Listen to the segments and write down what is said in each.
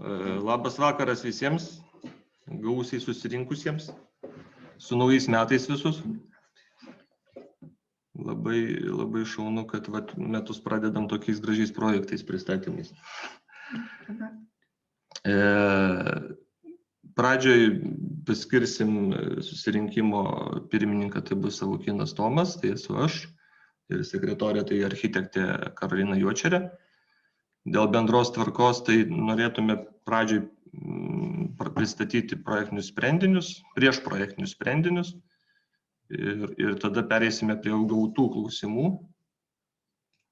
Labas vakaras visiems, gausiai susirinkusiems, su naujais metais visus. Labai šaunu, kad metus pradedam tokiais gražiais projektais pristatymais. Pradžioj paskirsim susirinkimo pirmininką, tai bus Savukynas Tomas, tai esu aš, ir sekretorė tai architektė Karolina Juočerė. Dėl bendros tvarkos tai norėtume pradžioj pristatyti projektinius sprendinius, prieš projektinius sprendinius ir tada pereisime prie gautų klausimų,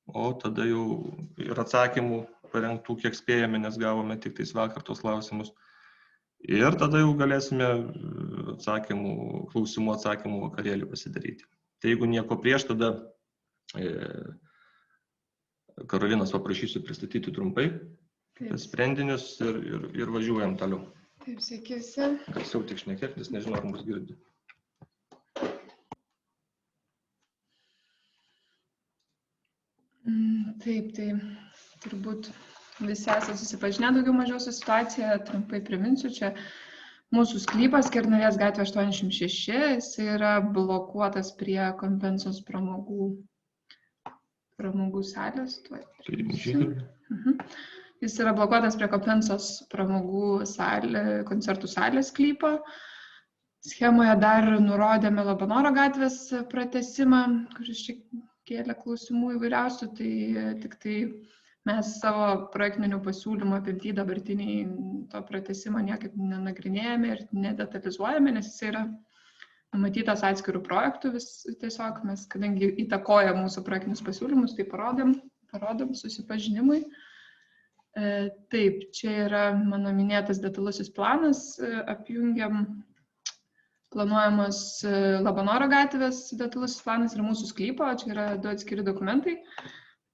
o tada jau ir atsakymų parengtų, kiek spėjame, nes gavome tik tais vakar tos klausimus. Ir tada jau galėsime klausimų atsakymų vakarėlį pasidaryti. Tai jeigu nieko prieš, tada Karolinos paprašysiu pristatyti trumpai sprendinius ir važiuojam toliau. Taip, sakysi. Garsiau tik šnekėt, nes nežinau, ar mus girdi. Taip, tai turbūt visi esate susipažinę daugiau mažiau su situacija. Trumpai priminsiu, čia mūsų sklypas Kernavės gatvė 86, jis yra blokuotas prie Kompensos pramogų salės. Jis yra blokuotas prie Kompensos pramogų koncertų salės sklypo. Schemoje dar nurodėme Labanoro gatvės pratęsimą, kuris čia kėlė klausimų įvairiausių, tai tik tai mes savo projektinių pasiūlymų apimty dabartiniai to pratęsimo niekaip nenagrinėjame ir nedetalizuojame, nes jis yra numatytas atskirų projektų, tiesiog mes, kadangi įtakoja mūsų projektinius pasiūlymus, tai parodom susipažinimui. Taip, čia yra mano minėtas detalusis planas, apjungiam planuojamas Labanoro gatvės detalusis planas ir mūsų sklypo, čia yra du atskiri dokumentai.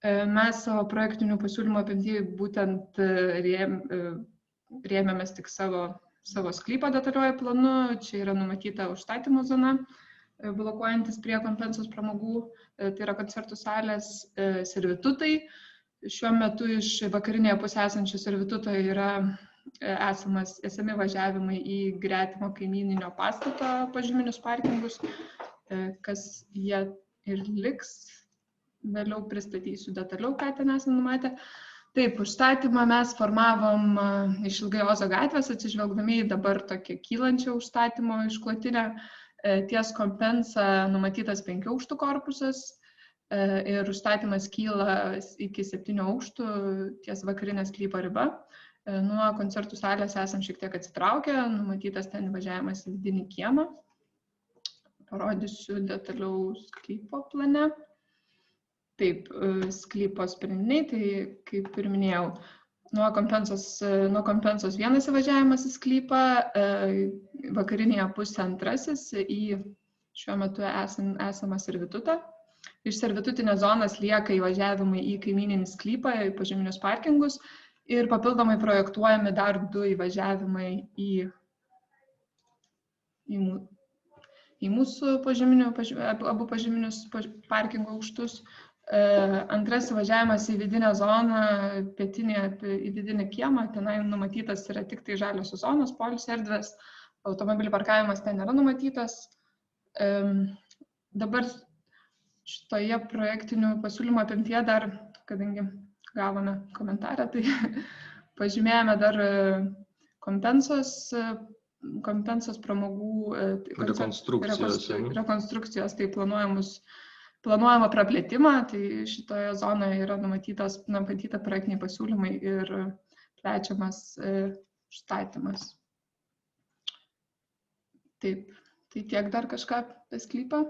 Mes savo projektinių pasiūlymų apimty būtent rėmėmės tik savo sklypo detaliuoju planu, čia yra numatyta užstatymo zona, blokuojantis prie Kompensos pramogų, tai yra koncertų salės servitutai. Šiuo metu iš vakarinėje pusėje esančio servituto yra esami važiavimai į gretimo kaimyninio pastato pažyminius parkingus, kas jie ir liks. Vėliau pristatysiu detaliau, ką ten esame numatę. Taip, užstatymą mes formavom iš Ilgai Ozo gatvės, atsižvelgdami į dabar tokią kylančią užstatymo išklotinę. Ties Kompensa numatytas 5 aukštų korpusas ir užstatymas kyla iki 7 aukštų ties vakarinės sklypo riba. Nuo koncertų salės esam šiek tiek atsitraukę, numatytas ten važiavimas į vidinį kiemą. Parodysiu detaliau sklypo plane. Taip, sklypo sprendiniai, tai kaip ir minėjau, nuo Kompensos vienas įvažiavimas į sklypą, vakarinėje pusė antrasis į šiuo metu esamą servitutą. Iš servitutinės zonos lieka įvažiavimai į kaimyninį sklypą, į pažyminius parkingus ir papildomai projektuojami dar 2 įvažiavimai į mūsų abu pažyminius parkingo aukštus. Antras įvažiavimas į vidinę zoną, į vidinį kiemą, tenai numatytas yra tik tai žaliosios zonos, poilsio erdvės, automobilių parkavimas ten nėra numatytas. Dabar šitoje projektinių pasiūlymų apimtyje dar, kadangi gavome komentarą, tai pažymėjome dar Kompensos pramogų rekonstrukcijos, tai planuojama praplėtimą, tai šitoje zonoje yra numatyta projektiniai pasiūlymai ir plečiamas užstatymas. Taip, tai tiek dar kažką apie sklypą?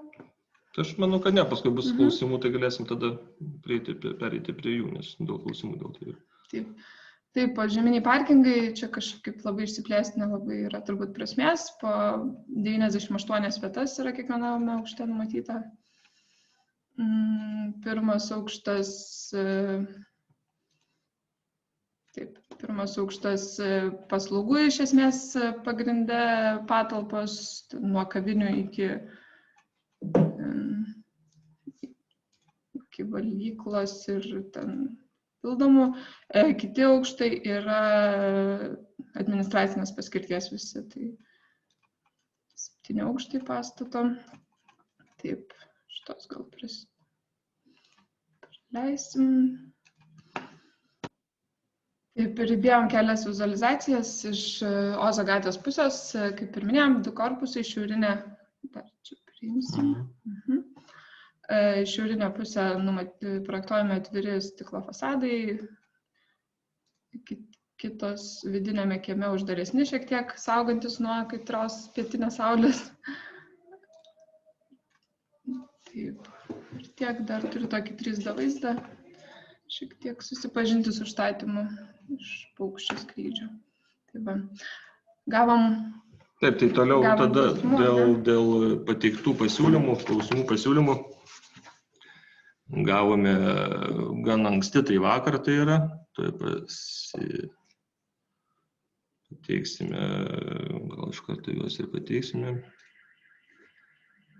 Aš manau, kad ne, paskui bus klausimų, tai galėsim tada pereiti prie jų, nes daug klausimų dėl tai. Taip, pažyminiai parkingai, čia kažkaip labai išsiplėsti nelabai yra turbūt prasmės, po 98 vietas yra kiekviename aukšte numatyta. Pirmas aukštas paslaugų iš esmės pagrinde patalpos nuo kavinių iki valgyklos ir ten papildomų. Kiti aukštai yra administracinės paskirties visi. Tai 7 aukštai pastato. Taip, šitos gal prileisim. Taip, ir įdėjom kelias vizualizacijas iš Ozo gatvės pusės, kaip ir minėjom, 2 korpusai, šiaurinė, dar čia priimsim. Šiaurinė pusė projektuojame atviri stiklo fasadai, kitos vidinėme kieme uždaresni šiek tiek, saugantis nuo kaitros pietinės saulės. Taip, ir tiek dar turiu tokį 3D vaizdą, šiek tiek susipažinti su užstatymu iš paukščio skrydžio. Taip, gavom. Taip, tai toliau tada dėl pateiktų pasiūlymų, klausimų pasiūlymų. Gavome gan anksti, tai vakar tai yra. Tuoj pateiksime, gal iš karto juos ir pateiksime.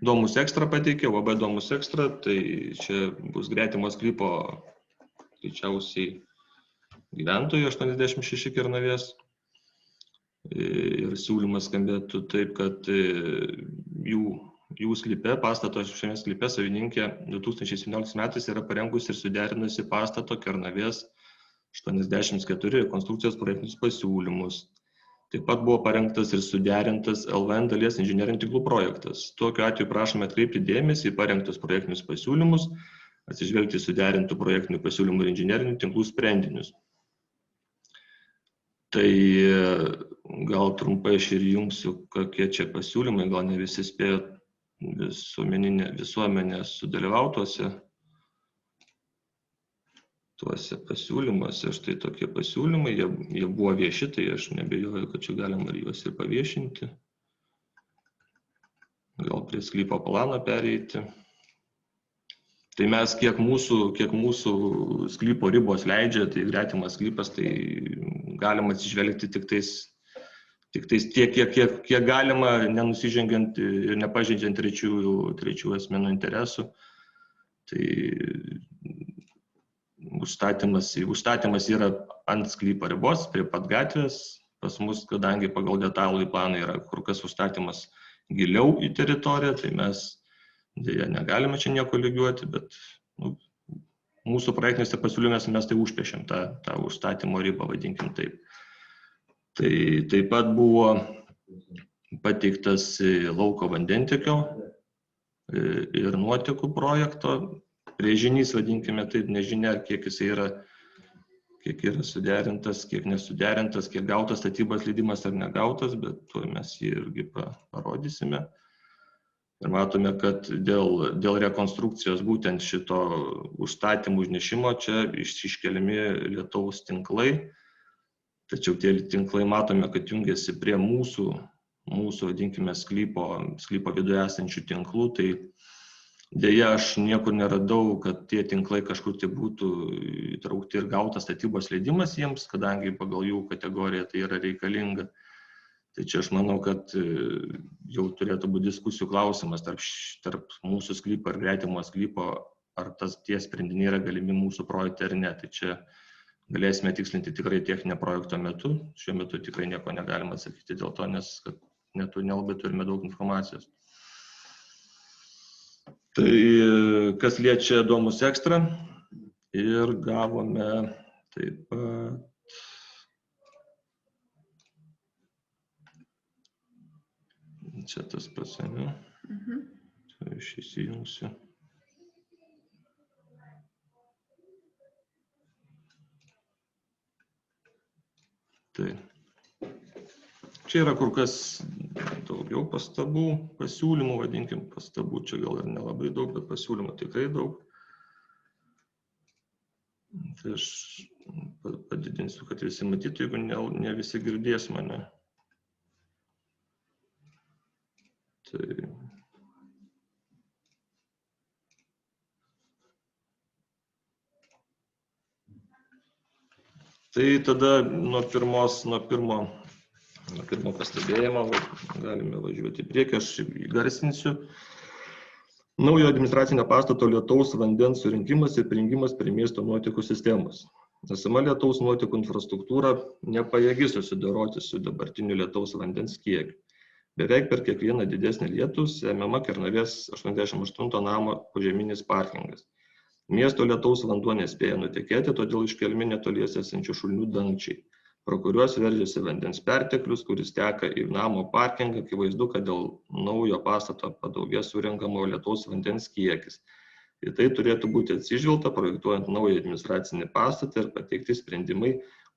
Domus Extra pateikė, UAB Domus Extra, tai čia bus gretimo sklypo greičiausiai gyventojų 86 Kernavės. Ir siūlymas skambėtų taip, kad jų sklype, pastato šiame sklype savininkė 2017 metais yra parengusi ir suderinusi pastato Kernavės 84 rekonstrukcijos projektinius pasiūlymus. Taip pat buvo parengtas ir suderintas LVN dalies inžinerinių tinklų projektas. Tokiu atveju prašome atkreipti dėmesį į parengtus projektinius pasiūlymus, atsižvelgti suderintų projektinių pasiūlymų ir inžinerinių tinklų sprendinius. Tai gal trumpai aš ir jungsiu, kokie čia pasiūlymai, gal ne visi spėjo visuomenė sudalyvautuose tuose pasiūlymuose. Štai tokie pasiūlymai, jie buvo vieši, tai aš nebejoju, kad čia galima juos ir paviešinti. Gal prie sklypo plano pereiti. Tai mes, kiek mūsų sklypo ribos leidžia, tai gretimas sklypas, tai galima atsižvelgti tik tais tiek, kiek galima, nenusižengiant ir nepažeidžiant trečiųjų asmenų interesų. Tai užstatymas yra ant sklypo ribos, prie pat gatvės. Pas mus, kadangi pagal detalųjį planą yra kur kas užstatymas giliau į teritoriją, tai mes dėja negalime čia nieko lygiuoti, bet mūsų projektinėse pasiūlymuose mes tai užpiešiam tą užstatymo ribą, vadinkim taip. Tai taip pat buvo pateiktas lauko vandentiekio ir nuotekų projekto brėžinys, vadinkime taip, nežinia, kiek jis yra suderintas, kiek nesuderintas, kiek gautas statybos leidimas ar negautas, bet tuo mes jį irgi parodysime. Ir matome, kad dėl rekonstrukcijos būtent šito užstatymų užnešimo čia iškeliami lietaus tinklai. Tačiau tie tinklai matome, kad jungiasi prie mūsų vadinkime, sklypo viduje esančių tinklų. Tai dėja aš niekur neradau, kad tie tinklai kažkur tai būtų įtraukti ir gautas statybos leidimas jiems, kadangi pagal jų kategoriją tai yra reikalinga. Tai čia aš manau, kad jau turėtų būti diskusijų klausimas tarp mūsų sklypo ir gretimo sklypo, ar tie sprendiniai yra galimi mūsų projekte ar ne. Tai čia galėsime tikslinti tikrai techninio projekto metu. Šiuo metu tikrai nieko negalima atsakyti dėl to, nes nelabai turime daug informacijos. Tai kas liečia Domus Extra ir gavome taip pat. Čia tas pats, ne? Čia aš įsijungsiu. Tai. Čia yra kur kas daugiau pastabų, pasiūlymų, vadinkim, pastabų. Čia gal ir nelabai daug, bet pasiūlymų tikrai daug. Tai aš padidinsiu, kad visi matytų, jeigu ne visi girdės mane. Tai tada nuo pirmo pastebėjimo galime važiuoti į priekį, aš įgarsinsiu. Naujo administracinio pastato lietaus vandens surinkimas ir prijungimas prie miesto nuotekų sistemos. Esama lietaus nuotekų infrastruktūra nepajėgi susidoroti su dabartiniu lietaus vandens kiekiu. Beveik per kiekvieną didesnį lietų semiama Kernavės 88 namo požeminis parkingas. Miesto lietaus vanduo nespėja nutekėti, todėl iškelmi netoliese esančių šulinių dangčiai, pro kuriuos veržiasi vandens perteklius, kuris teka į namo parkingą. Akivaizdu, kad dėl naujo pastato padaugės surenkamo lietaus vandens kiekis. Į tai turėtų būti atsižvelgta, projektuojant naują administracinį pastatą ir pateikti sprendimai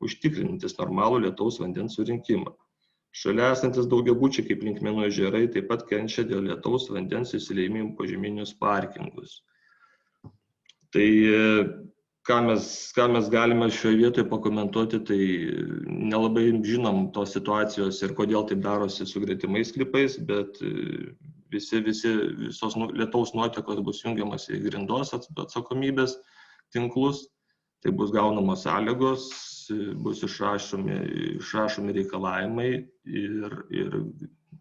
užtikrinantis normalų lietaus vandens surinkimą. Šalia esantis daugiabučiai kaip Linkmenų ežerai taip pat kenčia dėl lietaus vandens įsileimimų požeminius parkingus. Tai ką mes galime šioje vietoje pakomentuoti, tai nelabai žinom tos situacijos ir kodėl taip darosi su gretimais sklypais, bet visos lietaus nuotekos bus jungiamas į grindos atsakomybės tinklus, tai bus gaunamos sąlygos, bus išrašomi reikalavimai ir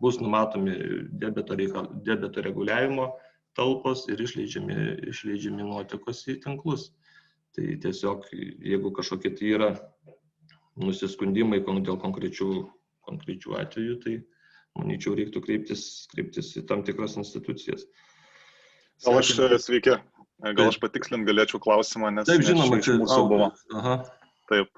bus numatomi debeto reguliavimo talpos ir išleidžiami nuotekos į tinklus. Tai tiesiog, jeigu kažkokie tai yra nusiskundimai dėl konkrečių atvejų, tai manyčiau reiktų kreiptis į tam tikras institucijas. Sveiki, gal aš patikslint galėčiau klausimą, nes taip, žinoma, iš mūsų buvo. Aha. Taip,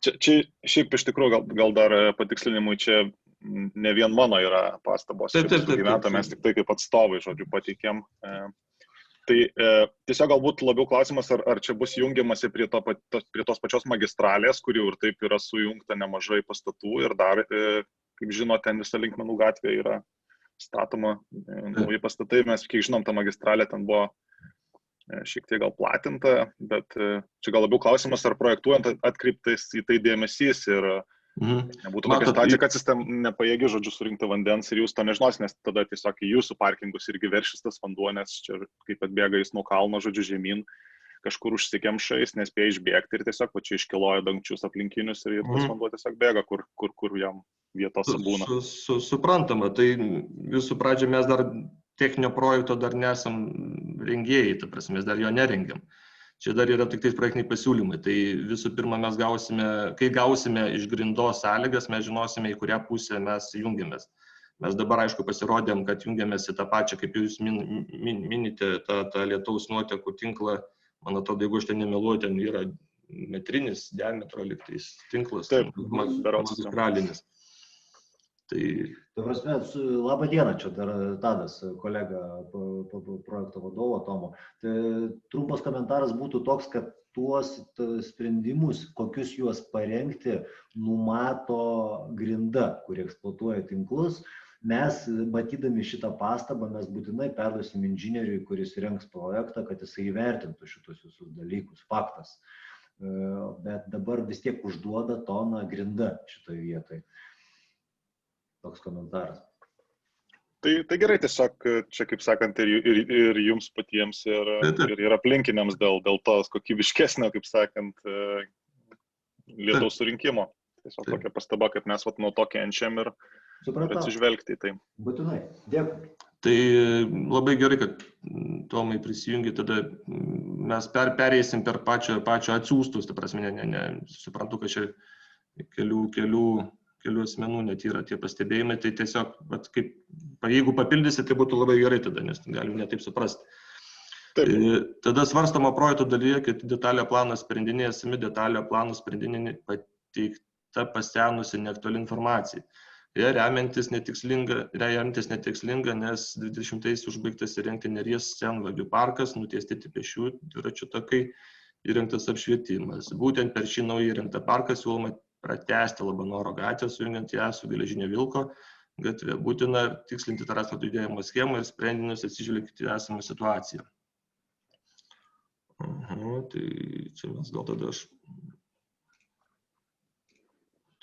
čia šiaip iš tikrųjų gal dar patikslinimui čia ne vien mano yra pastabos, taip, mes tik tai kaip atstovai, žodžiu, pateikėm. Tai tiesiog galbūt labiau klausimas, ar čia bus jungiamasi prie tos pačios magistralės, kuri ir taip yra sujungta nemažai pastatų ir dar, kaip žinot, ten visa Linkmenų gatvė yra statoma nauji pastatai. Mes, kiek žinom, ta magistralė ten buvo šiek tiek gal platinta, bet čia gal labiau klausimas, ar projektuojant atkreiptais į tai dėmesys ir nebūtų tokia situacija, kad sistema nepajėgi, žodžiu, surinkti vandens ir jūs to nežinos, nes tada tiesiog į jūsų parkingus irgi veršis tas vanduo, nes čia kaip atbėga jis nuo kalno, žodžiu, žemyn, kažkur užsikemša, jis nespėja išbėgti ir tiesiog čia iškiloja dangčius aplinkinius ir tas vanduo tiesiog bėga, kur jam vietos būna. Suprantama, tai visų pradžia mes dar techninio projekto dar nesam rengėjai, ta prasme, mes dar jo nerengiam. Čia dar yra tik tais projektiniai pasiūlymai. Tai visų pirma, kai gausime iš grindos sąlygas, mes žinosime, į kurią pusę mes jungiamės. Mes dabar, aišku, pasirodėm, kad jungiamės į tą pačią, kaip jūs minite, tą lietaus nuotekų tinklą. Man atrodo, jeigu aš ten nemeluoju, ten yra metrinis diametro lygtais tinklas, magistralinis. Tai... Labą dieną, čia dar Tadas, kolega projekto vadovo Tomo. Tai trumpas komentaras būtų toks, kad tuos sprendimus, kokius juos parengti, numato grinda, kuri eksploatuoja tinklus. Mes, matydami šitą pastabą, mes būtinai perduosim inžinieriui, kuris rengs projektą, kad jisai įvertintų šitus visus dalykus, faktas. Bet dabar vis tiek užduoda toną grinda šitoje vietoje. Toks komentaras. Tai gerai, tiesiog čia, kaip sakant, ir jums patiems, ir aplinkiniams dėl tos kokybiškesnio, kaip sakant, lietaus surinkimo. Tiesiog tokia pastaba, kad mes nuo to kenčiam ir atsižvelgti į tai. Būtinai. Dėkui. Tai labai gerai, kad Tomai prisijungi, tada mes pereisim per pačio atsiųstus, ta prasme, suprantu, kad čia kelių asmenų net yra tie pastebėjimai, tai tiesiog, jeigu papildysi, tai būtų labai gerai tada, nes galim netaip suprasti. Tada svarstamo projekto dalyje, kad detaliojo plano sprendiniai esami detaliojo plano sprendiniai pateikta pasenusi neaktuali informacija. Remiantis netikslinga, nes 20-ais užbaigtas įrengti Neries senvagių parkas, nutiesti pėsčiųjų dviračių takai, įrengtas apšvietimas. Būtent per šį naują įrengtą parką siūloma pratęsti Labanoro gatvę, sujungiant ją su Geležinio Vilko gatve. Būtina tikslinti transporto judėjimo schemą ir sprendinius atsižvelgti esamą situaciją. Tai čia mes gal tada aš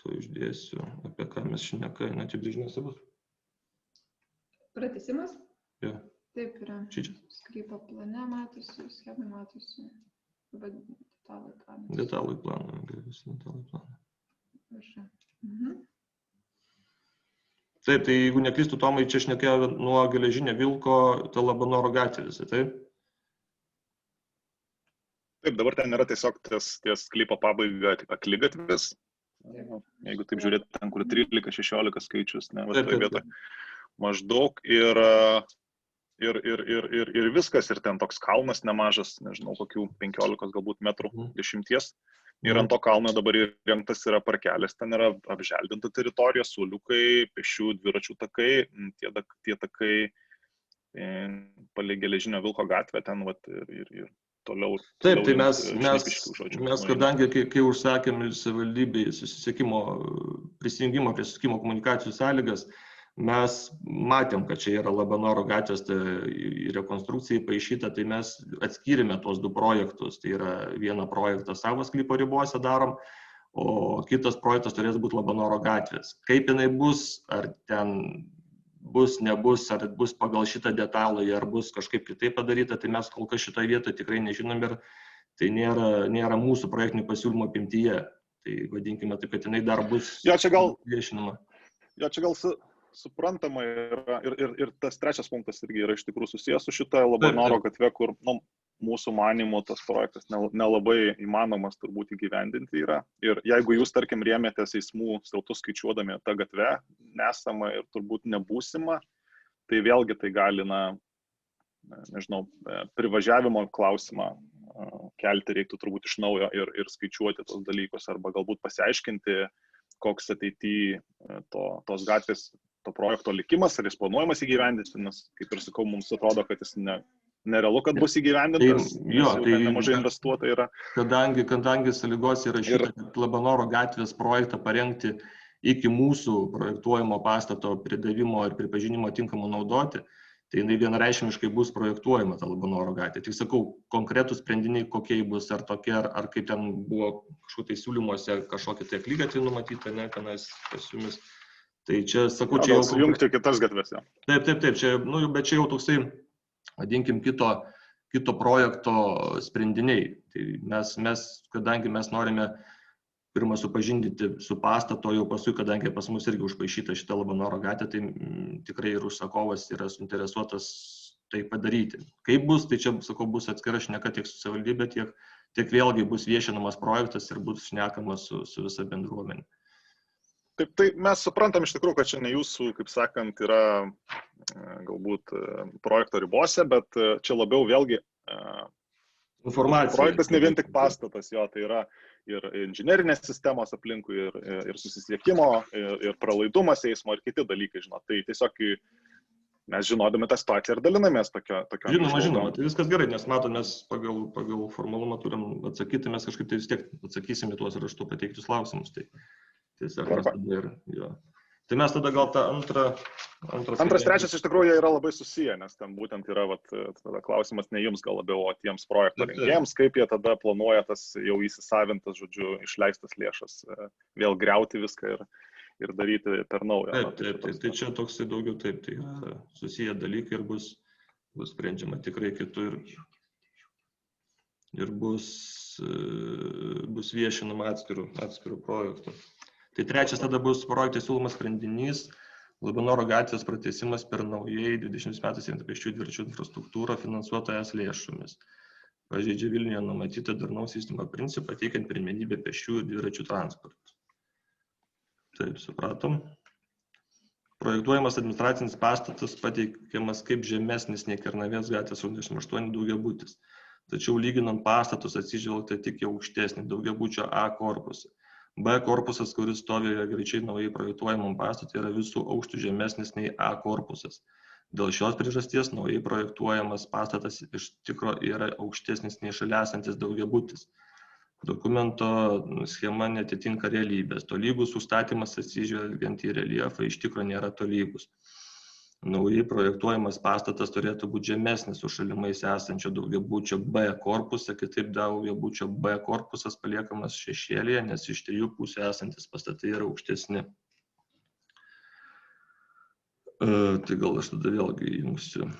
išdėsiu, apie ką mes šneka, apibrėžimuose bus. Pratęsimas? Jo. Taip yra. Sklypo plane matosi, schemai matosi. Detalųjį planą. Taip, tai jeigu neklystu, Tomai, čia šnekėjo nuo Geležinio Vilko, Labanoro gatvė visai, taip? Taip, dabar ten yra tiesiog ties sklypo pabaiga akligatvis. Jeigu taip žiūrėt, ten kur 13-16 skaičius, ne, va toje vietoje maždaug ir viskas, ir ten toks kalnas nemažas, nežinau, kokių 15 galbūt metrų, 10. Ir ant to kalno dabar įrengtas yra parkelis, ten yra apželdinta teritorija, suoliukai, pešių dviračių takai, tie takai palei Geležinio Vilko gatvę ten vat, ir toliau. Taip, tai mes kadangi, kai užsakėm savivaldybei prisijungimo prie susisiekimo komunikacijų sąlygas, mes matėm, kad čia yra Labanoro gatvės rekonstrukcijai paaišyta, tai mes atskyrėme tuos du projektus. Tai yra vieną projektą savo sklypo ribose darom, o kitas projektas turės būti Labanoro gatvės. Kaip jinai bus, ar ten bus, nebus, ar bus pagal šitą detalą, ar bus kažkaip kitaip padaryta, tai mes kol kas šitoje vietoje tikrai nežinom ir tai nėra mūsų projektinių pasiūlymų apimtyje. Tai vadinkime taip, kad jinai dar bus viešinama. Jo, čia gal suprantama yra ir tas trečias punktas irgi yra iš tikrųjų susijęs su šitą Labanoro gatve, kur mūsų manymu tas projektas nelabai įmanomas turbūt įgyvendinti yra. Ir jeigu jūs, tarkim, rėmėtės eismų srautus skaičiuodami tą gatvę, nesama ir turbūt nebūsima, tai vėlgi tai gali, nežinau, privažiavimo klausimą kelti reiktų turbūt iš naujo ir skaičiuoti tos dalykus, arba galbūt pasiaiškinti, koks ateityje tos gatvės, to projekto likimas, ar jis planuojamas įgyvendinti, nes, kaip ir sakau, mums atrodo, kad jis nerealu, kad bus įgyvendintas, tai nemažai investuota yra. Kadangi sąlygos įrašyta, kad Labanoro gatvės projektą parengti iki mūsų projektuojamo pastato pridavimo ir pripažinimo tinkamų naudoti, tai jinai vienareikšmiškai bus projektuojama ta Labanoro gatvė. Tik sakau, konkretus sprendiniai kokie bus, ar tokie, ar kaip ten buvo kažkokiai siūlymuose kažkokie tai akligatvį numatyta, ne, kanais pas jumis. Tai čia, sakau, čia jau... Sujungti kitas gatvėse. Taip, čia, bet čia jau toksai, vadinkim, kito projekto sprendiniai. Tai mes, kadangi mes norime pirmą supažindinti su pastato, jau paskui, kadangi pas mus irgi užpaišyta šita Labanoro gatvė, tai tikrai ir užsakovas yra suinteresuotas tai padaryti. Kaip bus, tai čia, sakau, bus atskira šneka tiek su savivaldybė, tiek vėlgi bus viešinamas projektas ir bus šnekamas su visa bendruomenė. Taip, tai mes suprantam iš tikrųjų, kad čia ne jūsų, kaip sakant, yra galbūt projekto ribose, bet čia labiau vėlgi informacija. Projektas ne vien tik pastatas, jo, tai yra ir inžinerinės sistemos aplinkui, ir susisiekimo, ir pralaidumas eismo, ir kiti dalykai, žinot. Tai tiesiog mes žinodami tą situaciją ir dalinamės tokio. Žinoma, tai viskas gerai, nes matom, mes pagal formalumą turim atsakyti, mes kažkaip tai vis tiek atsakysim į tuos raštu pateiktus klausimus. Tai mes tada gal tą Antras, trečias iš tikrųjų yra labai susiję, nes ten būtent yra tada klausimas ne jums gal labiau, o tiems projekto rengėjams, kaip jie tada planuoja tas jau įsisavintas, žodžiu, išleistas lėšas, vėl griauti viską ir daryti per naują. Taip, tai čia toksai daugiau taip, tai susiję dalykai ir bus sprendžiama tikrai kitur ir bus viešinama atskirų projektų. Tai trečias tada bus projektai siūlomas sprendinys Labanoro gatvės pratęsimas per naujai 20 metais pėsčiųjų dviračių infrastruktūrą finansuotą ES lėšomis. Pažeidžia Vilniuje numatytą darnaus vystymo principą, teikiant pirmenybę pėsčiųjų dviračių transportui. Taip, supratom. Projektuojamas administracinis pastatas pateikiamas kaip žemesnis nei Kernavės gatvės 88 daugiabutis. Tačiau lyginant pastatus atsižvelgta tik į aukštesnį daugiabučio A korpusą. B korpusas, kuris stovi greičiai naujai projektuojamam pastatui, yra visų aukštų žemesnis nei A korpusas. Dėl šios priežasties naujai projektuojamas pastatas iš tikro yra aukštesnis nei šalia esantis daugiabutis. Dokumento schema netitinka realybės. Tolygus užstatymas atsižvelgiant į reljefą iš tikro nėra tolygus. Naujai projektuojamas pastatas turėtų būti žemesnis už šalimais esančio daugiabučio B korpusą, kitaip daugiabučio B korpusas paliekamas šešėlyje, nes iš trijų pusių esantis pastatai yra aukštesni. Tai gal aš tada vėlgi įjungsiu.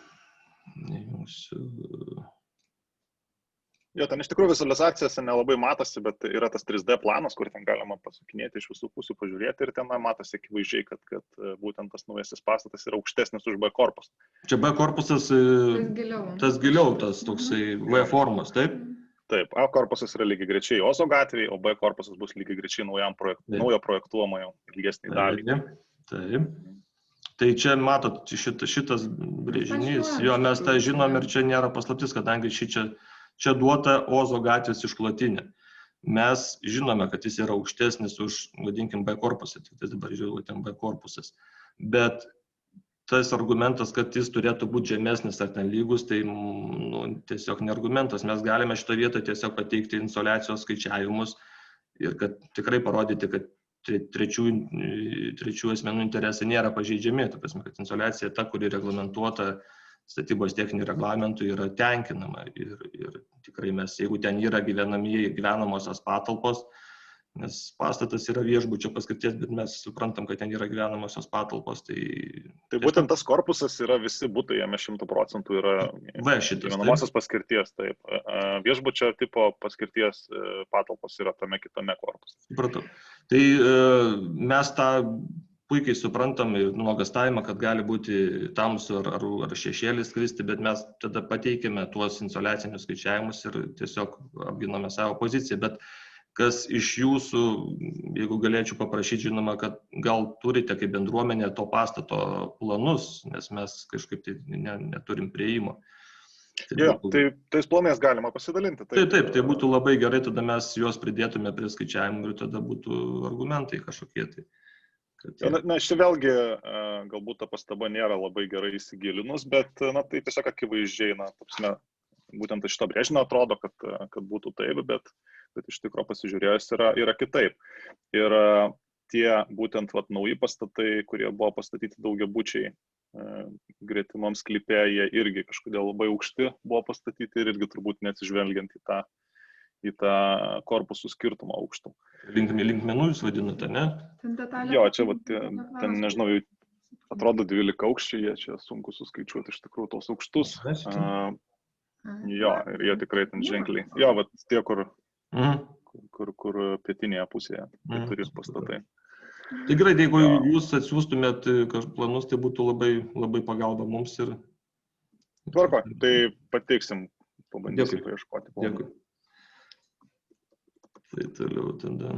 Jo, ten iš tikrųjų vizualizacijose nelabai matosi, bet yra tas 3D planas, kur ten galima pasukinėti iš visų pusių, pažiūrėti ir ten matosi akivaizdžiai, kad būtent tas naujasis pastatas yra aukštesnis už B korpusą. Čia B korpusas tas giliau, tas toksai V formos, taip? Taip, A korpusas yra lygiai grečiai Ozo gatvėje, o B korpusas bus lygiai grečiai naujo projektuojamojo ilgesnį dalį. Taip. Tai čia matot, šitas brėžinys, jo mes tą žinom ir čia nėra paslaptis, kadangi čia duota Ozo gatvės išklotinė. Mes žinome, kad jis yra aukštesnis už, vadinkim, B korpusą, tik dabar žiūrėjau, ten B korpusas. Bet tas argumentas, kad jis turėtų būti žemesnis ar ten lygus, tai tiesiog ne argumentas. Mes galime šitą vietą tiesiog pateikti insoliacijos skaičiavimus ir kad tikrai parodyti, kad trečių asmenų interesai nėra pažeidžiami. Ta prasme, kad insoliacija ta, kuri reglamentuota statybos techninių reglamentų, yra tenkinama. Ir tikrai mes, jeigu ten yra gyvenamosios patalpos, nes pastatas yra viešbučio paskirties, bet mes suprantam, kad ten yra gyvenamosios patalpos. Tai būtent tas korpusas yra visi butai, jame 100% yra gyvenamosios paskirties. Taip. Viešbučio tipo paskirties patalpos yra tame kitame korpuse. Supratau. Tai mes tą puikiai suprantam ir nuogastavimą, kad gali būti tamsu ar šešėlis kristi, bet mes tada pateikėme tuos insoliacinius skaičiavimus ir tiesiog apginame savo poziciją. Bet kas iš jūsų, jeigu galėčiau paprašyti, žinoma, kad gal turite kaip bendruomenė to pastato planus, nes mes kažkaip tai neturim prieimo. Tai tais planais galima pasidalinti. Taip, tai būtų labai gerai, tada mes juos pridėtume prie skaičiavimų ir tada būtų argumentai kažkokie. Na, čia vėlgi, galbūt ta pastaba nėra labai gerai įsigilinus, bet tai tiesiog akivaizdžiai, būtent iš to brėžinio atrodo, kad būtų taip, bet iš tikrųjų pasižiūrėjus yra kitaip. Ir tie būtent nauji pastatai, kurie buvo pastatyti daugiabučiai gretimam sklype, jie irgi kažkodėl labai aukšti buvo pastatyti ir irgi turbūt neatsižvelgiant į tą korpusų skirtumą aukštų. Linkmenų jūs vadinate, ne? Jo, čia ten, nežinau, atrodo 12 aukščiai, jie čia sunku suskaičiuoti iš tikrųjų tos aukštus. Jo, ir jie tikrai ten ženkliai. Jo, tie, kur pietinėje pusėje, keturi pastatai. Tai gerai, jeigu jūs atsiųstumėt planus, tai būtų labai, labai pagalba mums ir... Tvarko, tai pateiksim, pabandysim paieškoti. Dėkui. Tai toliau tada.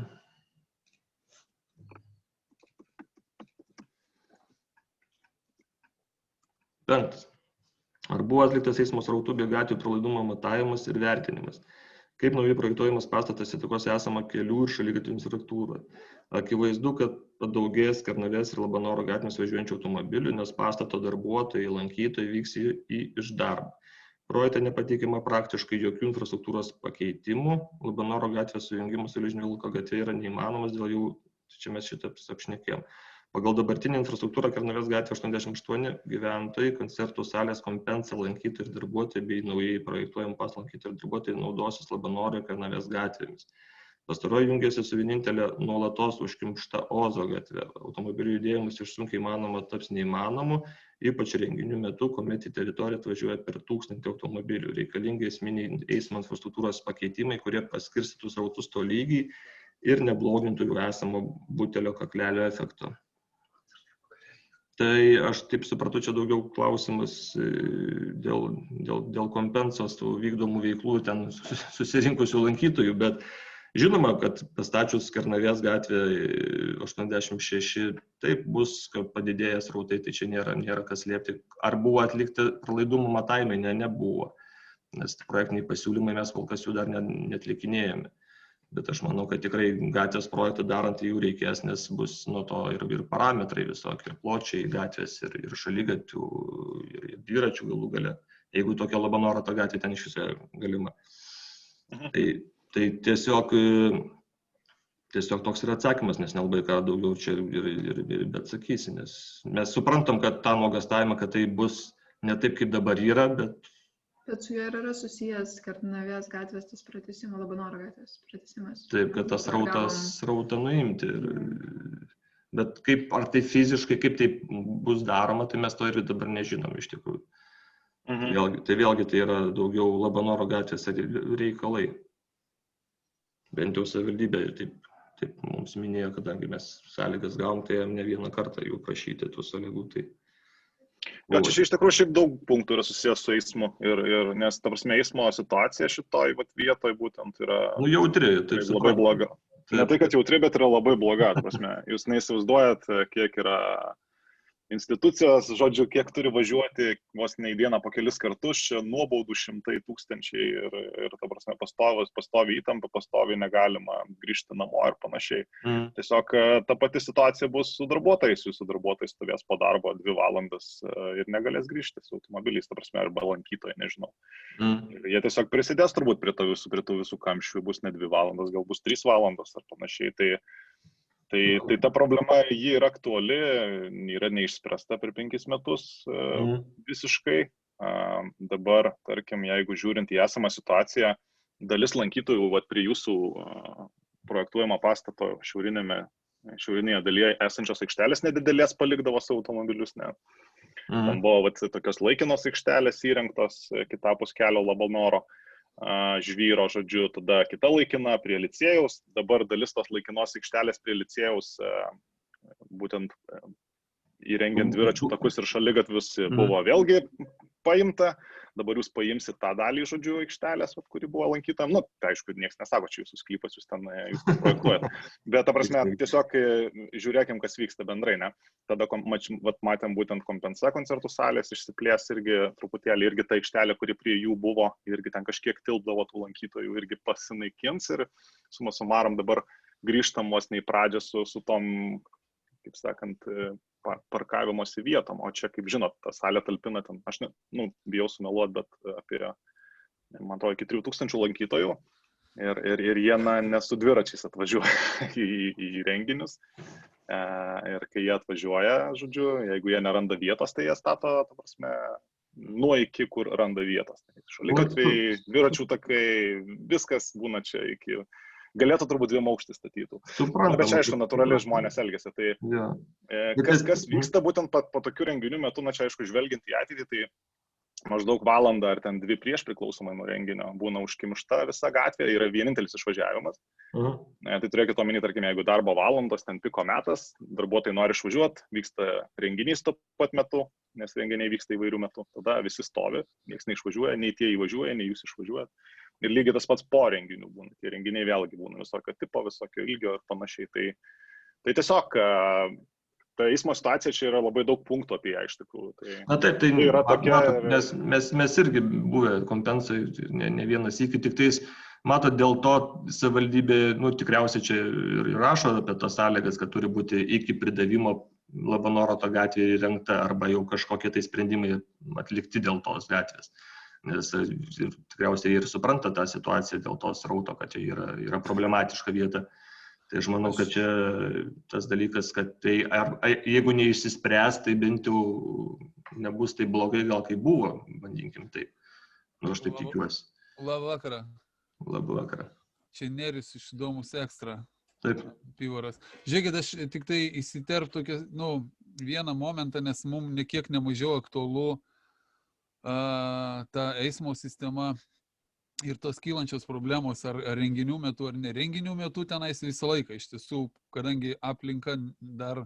Penktas. Ar buvo atliktas eismo srautų bei gatvių pralaidumo matavimas ir vertinimas? Kaip naujai projektuojamas pastatas įtakos esamą kelių ir šaligatvių infrastruktūrą? Akivaizdu, kad padaugės Kernavės ir Labanoro gatvėmis važiuojančių automobilių, nes pastato darbuotojai, lankytojai vyks iš darbo. Projekte nepateikima praktiškai jokių infrastruktūros pakeitimų. Labanoro gatvės sujungimas su Ližnio Vilko gatve yra neįmanomas, dėl jų čia mes šitą apšnekėjom. Pagal dabartinį infrastruktūrą Kernavės gatvė 88 gyventojai, koncertų salės kompensa lankytojai ir darbuotojai bei naujai projektuojami lankytojai ir darbuotojai naudosis Labanoro ir Kernavės gatvėmis. Pastaroji jungiasi su vienintelė nuolatos užkimšta Ozo gatve. Automobilių judėjimas iš sunkiai įmanoma taps neįmanomu, ypač renginių metu, kuomet į teritoriją atvažiuoja per 1000 automobilių. Reikalingi esminiai eismo infrastruktūros pakeitimai, kurie paskirstytų srautus tolygiai ir neblogintų jų esamo butelio kaklelio efekto. Tai aš taip supratau, čia daugiau klausimas dėl kompensos tų vykdomų veiklų ten susirinkusių lankytojų, bet žinoma, kad pastačius Kernavės gatvę 86, taip bus padidėjęs srautai, tai čia nėra kas slėpti. Ar buvo atlikti pralaidumo matavimai? Nebuvo, nes projektiniai pasiūlymai mes kol kas jų dar netlikinėjame. Bet aš manau, kad tikrai gatvės projektą darant jų reikės, nes bus nuo to ir parametrai visokie, ir pločiai gatvės, ir šaligatvių, ir dviračių galų gale. Jeigu tokia Labanoro ta gatvė ten iš viso galima. Tai tiesiog toks yra atsakymas, nes nelabai ką daugiau čia ir atsakysi, nes mes suprantam, kad tą nuogastavimą, kad tai bus ne taip, kaip dabar yra, bet su juo yra susijęs Kernavės gatvės tas pratęsimas, Labanoro gatvės pratęsimas. Taip, kad tas srautą nuimti. Bet ar tai fiziškai, kaip tai bus daroma, tai mes to ir dabar nežinom iš tikrųjų. Vėlgi tai yra daugiau Labanoro gatvės reikalai. Bent jau savivaldybė taip mums minėjo, kadangi mes sąlygas gavom, tai ne vieną kartą jų prašyti tų sąlygų. Jo, čia iš tikrųjų šiaip daug punktų yra susijęs su eismu, nes, ta prasme, eismo situacija šitoj vietoje būtent yra jautri, taip labai bloga. Ne tai, kad jautri, bet yra labai bloga, ta prasme. Jūs neįsivaizduojat, kiek yra institucijos, žodžiu, kiek turi važiuoti vos ne į dieną po kelis kartus, čia nuobaudų šimtai tūkstančiai ir ta prasme, pastovi įtampa, pastovi negalima grįžti namo ir panašiai. Tiesiog ta pati situacija bus su darbuotojais, jūsų darbuotojai stovės po darbo 2 valandas ir negalės grįžti su automobiliais, ta prasme, arba lankytojai, nežinau. Ir jie tiesiog prisidės turbūt prie tų visų kamščių, bus ne 2 valandas, gal bus 3 valandos ar panašiai. Tai ta problema, ji yra aktuali, yra neišspręsta per 5 metus visiškai. Dabar, tarkim, jeigu žiūrint į esamą situaciją, dalis lankytojų prie jūsų projektuojamo pastato šiaurinėje dalyje esančios aikštelės nedidelės palikdavo savo automobilius. Ten buvo tokios laikinos aikštelės įrengtos kitapus kelio Labanoro žvyro, žodžiu, tada kita laikina prie licėjaus, dabar dalis tos laikinos aikštelės prie licėjaus, būtent įrengiant dviračių takus ir šaligatvius, buvo vėlgi paimta, dabar jūs paimsit tą dalį, žodžiu, aikštelės, kuri buvo lankyta, tai aišku, niekas nesako, čia jūsų sklypas, jūs ten projektuojat, bet ta prasme, tiesiog žiūrėkim, kas vyksta bendrai, ne? Tada matėm būtent Compensa koncertų salės išsiplės irgi truputėlį, irgi ta aikštelė, kuri prie jų buvo, irgi ten kažkiek tilpdavo tų lankytojų, irgi pasinaikins ir suma sumarom dabar grįžtam vos ne į pradžią su tom, kaip sakant, parkavimosi vietom, o čia, kaip žinot, ta salė talpina ten, aš bijau sumeluoti, bet apie, man atrodo, iki 3000 lankytojų ir jie nesu dviračiais atvažiuoja į renginius. Ir kai jie atvažiuoja, žodžiu, jeigu jie neranda vietos, tai jie stato, ta prasme, nuo iki, kur randa vietos. Šaligatviai, dviračių takai, viskas būna čia iki... Galėtų turbūt 2 aukštį statytų. Bet čia, aišku, natūraliai žmonės elgiasi. Tai kas vyksta būtent po tokių renginių metu, čia, aišku, žvelgiant į ateitį, tai maždaug valandą ar ten 2 prieš priklausomai nuo renginio būna užkimšta visa gatvė, yra vienintelis išvažiavimas. Tai turėkite omeny, tarkim, jeigu darbo valandos, ten piko metas, darbuotojai nori išvažiuoti, vyksta renginys tuo pat metu, nes renginiai vyksta įvairių metų, tada visi stovi, niekas neišvažiuoja, nei tie įvažiuoja, nei jūs išvažiuojat. Ir lygiai tas pats po renginių būna, tie renginiai vėlgi būna visokio tipo, visokio ilgio ir panašiai. Tai tiesiog ta eismo situacija čia yra labai daug punktų apie ją iš tikrųjų. Tai yra tokia... Mes irgi buvę Kompensai, ne vienas iki, tik tais, matot, dėl to savivaldybė, tikriausiai čia ir rašo apie tas sąlygas, kad turi būti iki pridavimo Labanoro to gatvėje įrengta arba jau kažkokie tai sprendimai atlikti dėl tos gatvės. Nes tikriausiai ir supranta tą situaciją dėl to srauto, kad čia yra problematiška vieta. Tai aš manau, kad čia tas dalykas, kad tai, jeigu neišsispręs, tai bent jau nebus taip blogai, gal kaip buvo, bandinkim taip. Aš taip tikiuosi. Labą vakarą. Labą vakarą. Čia Neris iš Domus Ekstra. Taip. Pivoras. Žiūrėkit, aš tik tai įsiterp tokią, vieną momentą, nes mums nekiek nemažiau aktualu ta eismo sistema ir tos kylančios problemos ar renginių metu, ar nerenginių metu tenais visą laiką. Iš tiesų, kadangi aplinka dar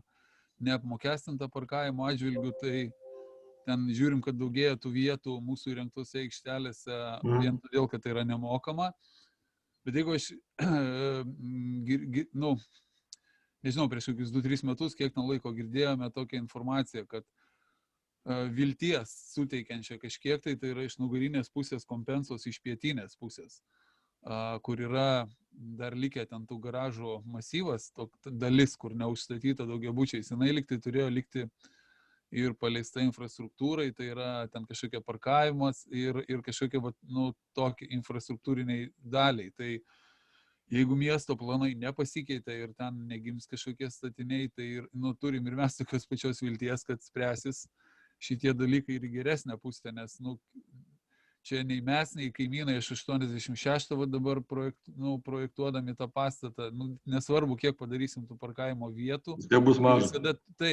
neapmokestinta parkavimo atžvilgių, tai ten žiūrim, kad daugėja tų vietų mūsų įrengtose aikštelėse vien todėl, kad tai yra nemokama. Bet jeigu aš, nežinau, prieš kokius 2-3 metus, kiek ten laiko girdėjome tokią informaciją, kad vilties suteikiančią kažkiek, tai yra iš nugarinės pusės Kompensos iš pietinės pusės, kur yra dar likę ten tų garažų masyvas, dalis, kur neužstatyta daugiabučiais, jinai liktai turėjo likti ir paleista infrastruktūrai, tai yra ten kažkokia parkavimas ir kažkokia tokie infrastruktūriniai daliai. Tai jeigu miesto planai nepasikeitė ir ten negims kažkokie statiniai, tai turim ir mes tokios pačios vilties, kad spręsis šitie dalykai ir geresnė pusė, nes čia nei mes, nei kaimynai iš 86 dabar projektuodami tą pastatą, nesvarbu, kiek padarysim tų parkavimo vietų. Tai bus mažai.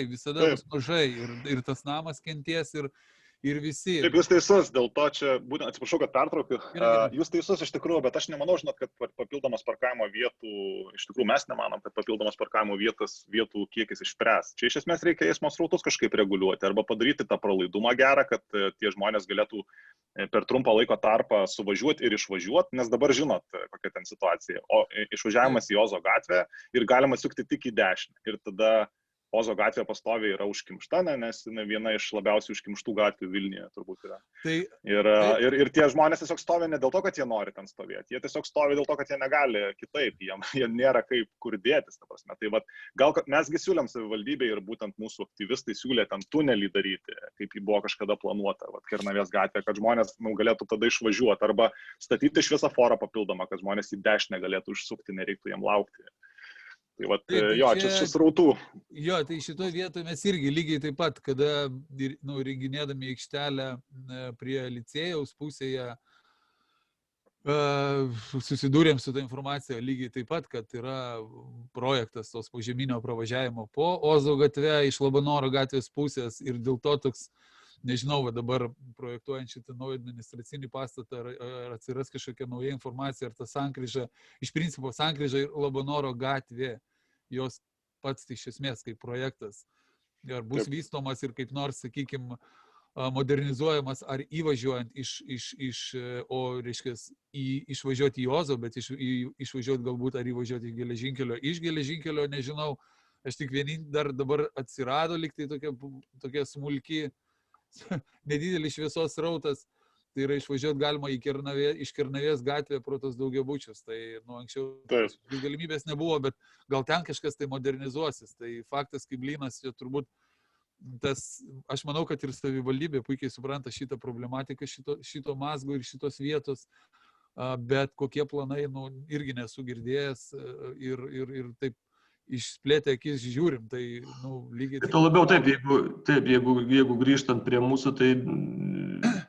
Visada bus mažai ir tas namas kenties ir visi. Taip, jūs teisus, dėl to čia, būtent, atsiprašau, kad pertraukiu, jūs teisus iš tikrųjų, bet aš nemanau, žinot, kad papildomas parkavimo vietų, iš tikrųjų mes nemanom, kad papildomas parkavimo vietų kiekis išspręs. Čia iš esmės reikia eismo srautus kažkaip reguliuoti arba padaryti tą pralaidumą gerą, kad tie žmonės galėtų per trumpą laiko tarpą suvažiuoti ir išvažiuoti, nes dabar žinot, kokia ten situacija. O išvažiavimas į Ozo gatvę ir galima sukti tik į dešinę. Ir tada Ozo gatvė pastoviai yra užkimšta, nes viena iš labiausiai užkimštų gatvių Vilniuje turbūt yra. Ir tie žmonės tiesiog stovi ne dėl to, kad jie nori ten stovėti, jie tiesiog stovi dėl to, kad jie negali kitaip, jie nėra kaip kur dėtis, ta prasme. Tai gal mesgi siūlėm savivaldybei ir būtent mūsų aktyvistai siūlė ten tunelį daryti, kaip jį buvo kažkada planuota, Kernavės gatvė, kad žmonės galėtų tada išvažiuoti arba statyti šviesoforą papildomą, kad žmonės į dešinę galėtų užsukti, nereiktų jiem laukti. Tai čia susrautų. Jo, tai šitoje vietoje mes irgi lygiai taip pat, kada renginėdami aikštelę prie licėjaus pusėje, susidūrėm su tą informaciją lygiai taip pat, kad yra projektas tos požeminio pravažiavimo po Ozo gatve iš Labanoro gatvės pusės ir dėl to toks, nežinau, dabar projektuojant šitą naują administracinį pastatą, ar atsiras kažkokia nauja informacija, ar ta sankryža, iš principo sankryža ir Labanoro gatvė, jos pats iš esmės kaip projektas, ar bus vystomas ir kaip nors, sakykime, modernizuojamas, ar įvažiuojant išvažiuoti į Ozo, bet išvažiuoti galbūt, ar įvažiuoti iš geležinkelio, nežinau, aš tik dar dabar atsirado liktai tokia smulki, nedidelis šviesos srautas, tai yra išvažiuoti galima iš Kernavės gatvę pro tos daugiabučius, tai anksčiau galimybės nebuvo, bet gal ten kažkas tai modernizuosis, tai faktas kaip blynas, čia turbūt aš manau, kad ir savivaldybė puikiai supranta šitą problematiką, šito mazgo ir šitos vietos, bet kokie planai, irgi nesu girdėjęs ir taip išplėtę akis žiūrim, tai lygiai taip. To labiau jeigu grįžtant prie mūsų, tai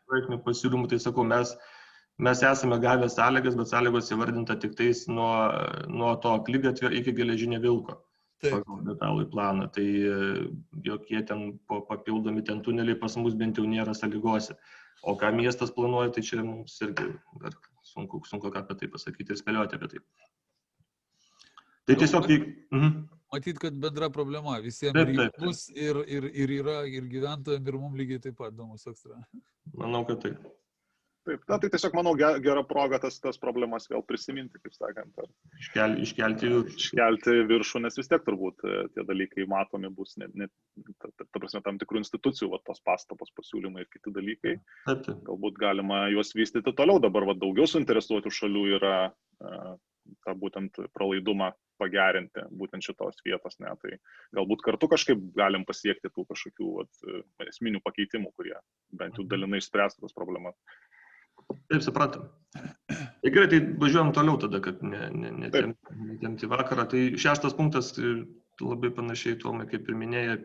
projektinių pasiūlymų, tai sakau, mes esame gavę sąlygas, bet sąlygos įvardinta tik tais nuo to akligatvio iki Geležinio Vilko pagal detalųjį planą. Tai jokie ten papildomi ten tuneliai pas mus bent jau nėra sąlygose. O ką miestas planuoja, tai čia mums irgi dar sunku ką apie tai pasakyti ir spėlioti apie tai. Tai tiesiog... Matyt, kad bendra problema visiems bus ir yra ir gyventojams, ir mums lygiai taip pat Domus Ekstra. Manau, kad taip. Taip, tai tiesiog, manau, gera proga tas problemas vėl prisiminti, kaip sakant. Iškelti viršų, nes vis tiek turbūt tie dalykai matomi bus, ta prasme, tam tikrų institucijų, tos pastabos, pasiūlymai ir kiti dalykai. Galbūt galima juos vystyti toliau. Dabar daugiau suinteresuotų šalių yra tą būtent pralaidumą pagerinti būtent šitos vietos, tai galbūt kartu kažkaip galim pasiekti tų kažkokių esminių pakeitimų, kurie bent jau dalinai išspręstų tas problemas. Taip, suprantam. Tai gerai, tai važiuojam toliau tada, kad netempti vakarą. Tai 6 punktas labai panašiai tuomai, kaip ir minėjai,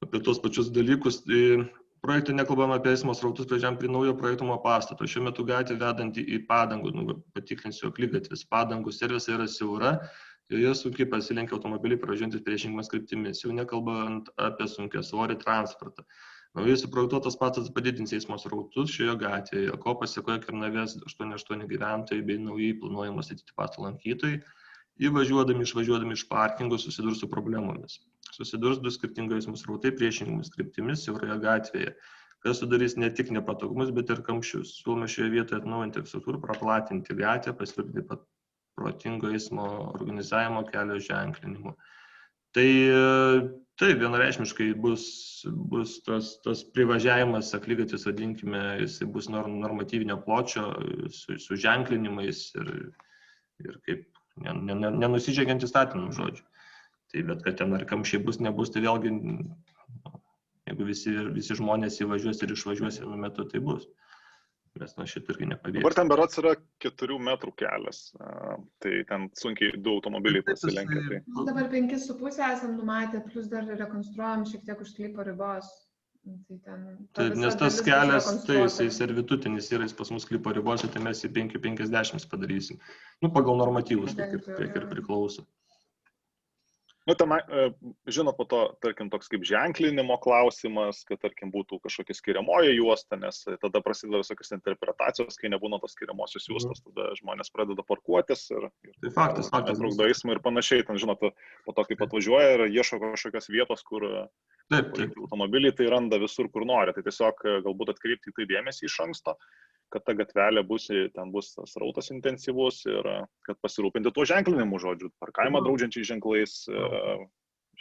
apie tos pačius dalykus. Projekte nekalbame apie eismo srautus, važiuojam prie naujo projektumo pastato. Šiuo metu gatvė vedanti į Padangų, patikrinsiu akligatvis. Padangų servisai yra siaura, joje sunkiai pasilenkia automobiliai pravažiuojantys priešingomis kryptimis, jau nekalbant apie sunkiasvorį transportą. Naujai suprojektuotas pastatas padidins eismo srautus šioje gatvėje, ko pasiekoja Kernavės 88 gyventojai bei naujai planuojamos statyti pastato lankytojai, išvažiuodami iš parkingo susidurs su problemomis. Susidurs 2 skirtingo eismo srautai priešingomis kryptimis siauroje gatvėje, kas sudarys ne tik nepatogumus, bet ir kamščius. Siūlome šioje vietoje atnaujinti infrastruktūrą, praplatinti gatvę, pasirūpinti protingo eismo organizavimo, kelio ženklinimu. Tai vienareikšmiškai bus tas privažiavimas, akligatvis vadinkime, jis bus normatyvinio pločio su ženklinimais ir kaip nenusižengiant įstatymų žodžiu. Tai bet kad ten ar kamščiai bus, nebus, tai vėlgi, jeigu visi žmonės įvažiuos ir išvažiuos vienu metu, tai bus. Mes nuo šitą irgi nepavyks. Dabar ten berods yra 4 metrų kelias, tai ten sunkiai 2 automobiliai pasilenkia. Tai... Dabar 5,5 esam numatę, plus dar rekonstruojam šiek tiek už sklypo ribos. Tai nes tas kelias, tai jisai servitutinis yra, jis pas mus sklypo ribose, tai mes į 5,50 padarysim. Pagal normatyvus, kiek ir priklauso. Nu, ten, žinot, po to, tarkim, toks kaip ženklinimo klausimas, kad, tarkim, būtų kažkokia skiriamoji juosta, nes tada prasideda visokios interpretacijos, kai nebūna tos skiriamosios juostos, tada žmonės pradeda parkuotis ir Tai faktas. netrukdo eismą ir panašiai. Ten, žinot, po to, kaip atvažiuoja ir ieško kažkokios vietos, kur Taip. automobiliai, tai randa visur, kur nori. Tai tiesiog galbūt atkreipti į tai dėmesį iš anksto, kad ta gatvelė ten bus tas rautas intensyvus ir kad pasirūpinti tuo ženklinimu, žodžiu, parkavimą draudžiančiais ženklais,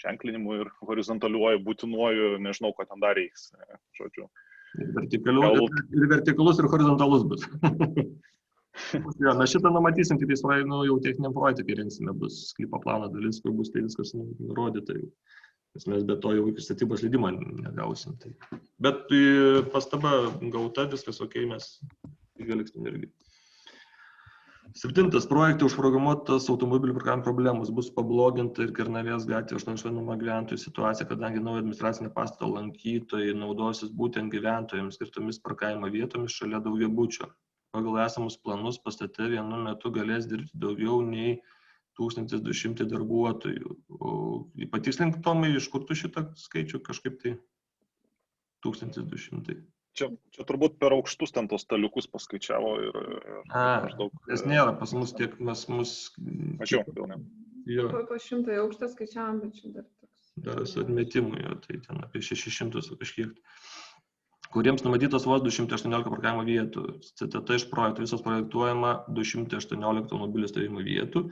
ženklinimu ir horizontaliuoju, būtinuoju, nežinau, ko ten dar reiks, žodžiu. Ir vertikalus, ir horizontalus bus. Ja, mes šitą numatysim, tik jau techniniam projektui, kai rengsime, bus sklypo plano dalis, kur bus tai viskas nurodyta. Nes mes be to jau iki statybos leidimą negausim. Tai. Bet pastaba gauta, viskas ok, mes įgaliksim irgi. 7. Projektai užprogramuotas automobilių parkavimo problemos bus pabloginta ir Kernavės gatvė 81 gyventojų situacija, kadangi naujo administracinio pastato lankytojai naudosis būtent gyventojams skirtomis parkavimo vietomis šalia daugiabučio. Pagal esamus planus pastate vienu metu galės dirbti daugiau nei 1200 darbuotojų. Patikslink, Tomai, iš kur tu šitą skaičių kažkaip tai 1200. Čia turbūt per aukštus ten tos staliukus paskaičiavo ir maždaug. Nes nėra pas mus tiek, mes mus... Mačiau, gal ne. Jo. Po 100 aukštą skaičiavom, bet čia dar toks. Dar su atmetimu, jo, tai ten apie 600 kažkiek. Kuriems numatytas vos 218 parkavimo vietų. Citata iš projekto, visos projektuojama 218 automobilių stovėjimo vietų.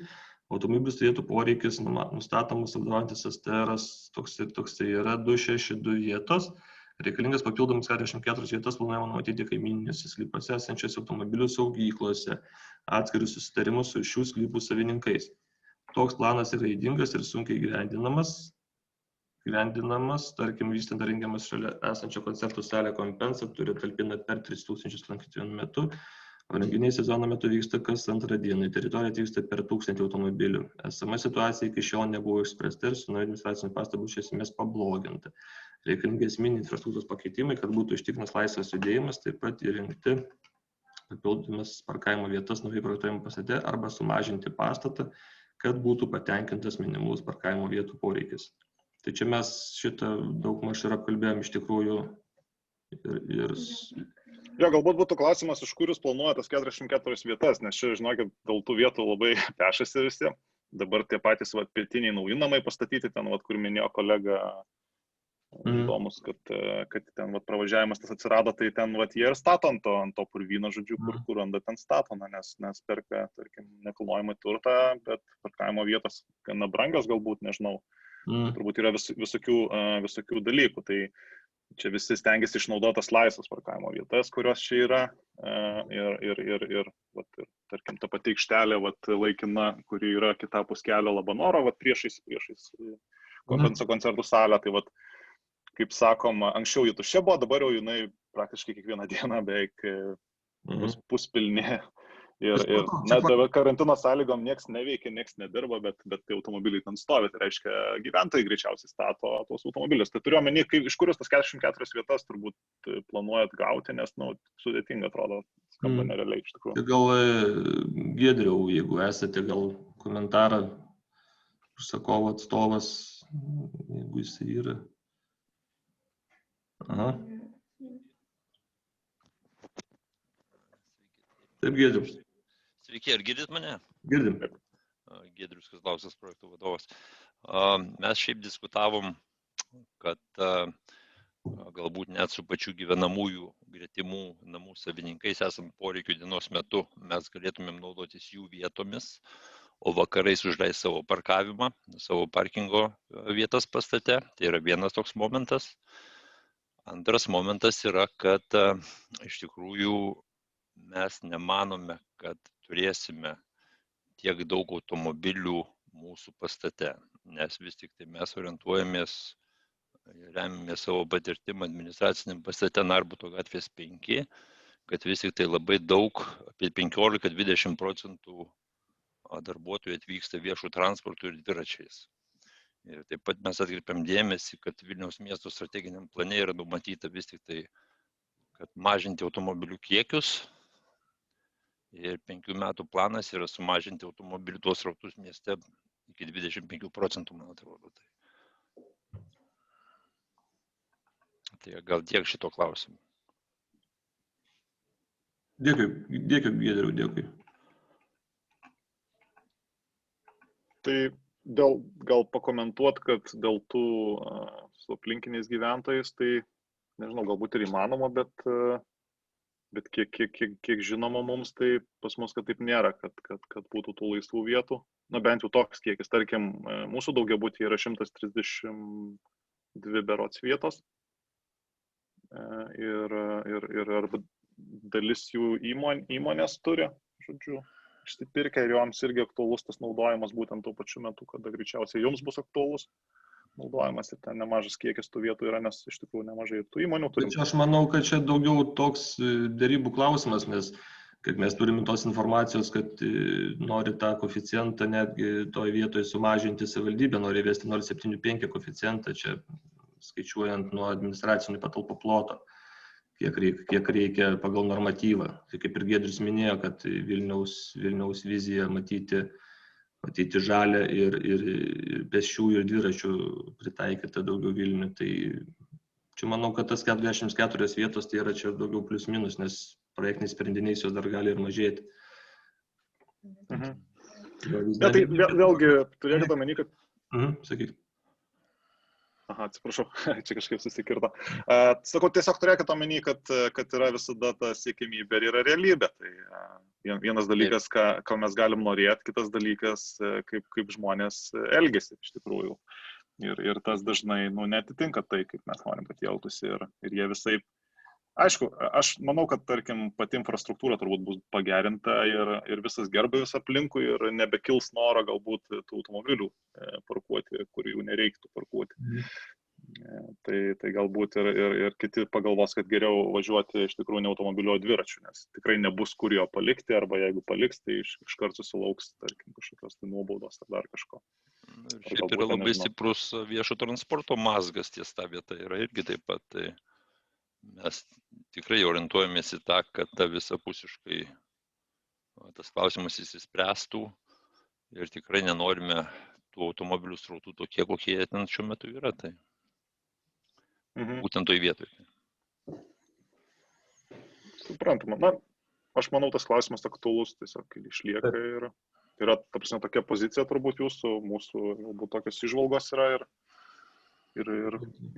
Automobilių stovėtų poreikis nustatomas vadovaujantis STR'as toks yra 262 vietos. Reikalingas papildomas 44 vietas planuojama numatyti kaimyninėse sklypuose esančiose automobilių saugyklose, atskirius susitarimus su šių sklypų savininkais. Toks planas yra ydingas ir sunkiai gyvendinamas, tarkim, vystant rengiamas šalia esančio koncertų salę Kompensa, turi talpina per 3000 lankytojų metu. O renginiai sezono metu vyksta kas antrą dieną, teritorija atvyksta per 1000 automobilių. Esama situacija iki šiol nebuvo išspręsta ir su nauju administraciniu pastatu iš esmės pabloginta. Reikalingi esminiai infrastruktūros pakeitimai, kad būtų užtikrintas laisvas judėjimas, taip pat įrengti papildomas parkavimo vietas naujai projektuojamame pastate arba sumažinti pastatą, kad būtų patenkintas minimalus parkavimo vietų poreikis. Tai čia mes šitą daug maž ir apkalbėjom iš tikrųjų ir... Jo, galbūt būtų klausimas, iš kur jūs planuojate tas 44 vietas, nes čia, žinokit, dėl tų vietų labai pešasi visi. Dabar tie patys pietiniai nauji namai pastatyti, ten, kur minėjo kolega įdomus, kad ten pravažiavimas tas atsirado, tai ten jie ir stato ant to purvyno, žodžiu, kur randa ten stato, nes perka, tarkim, nekilnojamą turtą, bet parkavimo vietos gana brangios galbūt, nežinau, turbūt yra visokių dalykų. Tai čia visi stengiasi išnaudotas laisvas parkavimo vietas, kurios čia yra ir tarkim, ta pati aikštelė laikina, kuri yra kitapus kelio Labanoro, priešais Kompensa koncertų salę. Tai kaip sakoma, anksčiau ji tuščia buvo, dabar jau jinai praktiškai kiekvieną dieną beveik puspilnė. Ir dabar karantino sąlygom nieks neveikia, nieks nedirba, bet tai automobiliai ten stovi, tai reiškia gyventojai greičiausiai stato tuos automobilius. Tai turiu omeny, iš kur jūs tas 44 vietas turbūt planuojat gauti, nes sudėtinga atrodo, skamba nerealiai iš tikrųjų. Gal Giedriau, jeigu esate gal komentarą, užsakovo atstovas, jeigu jis yra. Aha. Taip, Giedrius. Sveiki, ar girdit mane? Girdim. Giedrius Kazlauskas, projektų vadovas. Mes šiaip diskutavom, kad galbūt net su pačių gyvenamųjų gretimų namų savininkais esant poreikių dienos metu mes galėtumėm naudotis jų vietomis, o vakarais užleis savo parkavimą, savo parkingo vietas pastate. Tai yra vienas toks momentas. Antras momentas yra, kad iš tikrųjų mes nemanome, kad turėsime tiek daug automobilių mūsų pastate, nes vis tik tai mes orientuojamės, remiamės savo patirtimą administraciniam pastate Narbuto gatvės 5, kad vis tik tai labai daug, apie 15–20% darbuotojų atvyksta viešų transportų ir dviračiais. Ir taip pat mes atkreipiam dėmesį, kad Vilniaus miesto strateginiam plane yra numatyta vis tik tai, kad mažinti automobilių kiekius. Ir 5 metų planas yra sumažinti automobilių tuos srautus mieste iki 25%, man atrodo. Tai gal tiek šito klausimu. Dėkui, Giedriau, dėkui. Tai gal pakomentuot, kad dėl tų su aplinkiniais gyventojais, tai nežinau, galbūt ir įmanoma, bet kiek žinoma mums, tai pas mus, kad taip nėra, kad būtų tų laisvų vietų. Na bent jau toks kiekis, tarkim, mūsų daugiabutį yra 132 berods vietos ir dalis jų įmonės turi, žodžiu, išsipirkę ir joms irgi aktualus tas naudojimas būtent tuo pačiu metu, kada greičiausiai jums bus aktualus naudojimas ir ten nemažas kiekis tų vietų yra, nes iš tikrųjų nemažai ir tų įmonių turim. Aš manau, kad čia daugiau toks dėrybų klausimas, nes kad mes turime tos informacijos, kad nori tą koeficientą netgi toje vietoje sumažinti savivaldybę, nori įvesti 0,75 koeficientą, čia skaičiuojant nuo administracinių patalpų ploto, kiek reikia pagal normatyvą. Tai kaip ir Giedrius minėjo, kad Vilniaus vizija matyti žalę ir pėsčiųjų ir dviračių pritaikyta daugiau Vilnių. Tai čia manau, kad tas 44 vietos tai yra čia daugiau plius minus, nes projektiniais sprendiniais jos dar gali ir mažėti. Ja, tai vėlgi turėkite omeny, kad... Sakyk. Aha, atsiprašau, čia kažkaip susikirto. Sakau, tiesiog turėkite omeny, kad yra visada ta siekimybė ir yra realybė. Tai vienas dalykas, ką mes galim norėti, kitas dalykas, kaip žmonės elgesi iš tikrųjų. Ir tas dažnai netitinka tai, kaip mes norim, kad jautųsi ir jie visai. Aišku, aš manau, kad, tarkim, pati infrastruktūra turbūt bus pagerinta ir visas gerbėjus aplinkui ir nebekils noro galbūt tų automobilių parkuoti, kur jų nereiktų parkuoti. Tai galbūt ir kiti pagalvos, kad geriau važiuoti iš tikrųjų ne automobiliu, o dviračiu, nes tikrai nebus kur jo palikti, arba jeigu paliks, tai iškart susilauks, tarkim, kažkokios tai nuobaudos ar dar kažko. Šiaip yra labai stiprus viešo transporto mazgas ties tą vietą, yra irgi taip pat. Tai mes tikrai orientuojamės į tą, kad ta visapusiškai tas klausimas įsispręstų ir tikrai nenorime tų automobilių srautų tokie, kokie jie ten šiuo metu yra. Tai būtent toj vietoje. Suprantama. Na, aš manau, tas klausimas aktualus tiesiog išlieka ir yra, ta prasme, tokia pozicija turbūt jūsų, mūsų galbūt tokios įžvalgos yra ir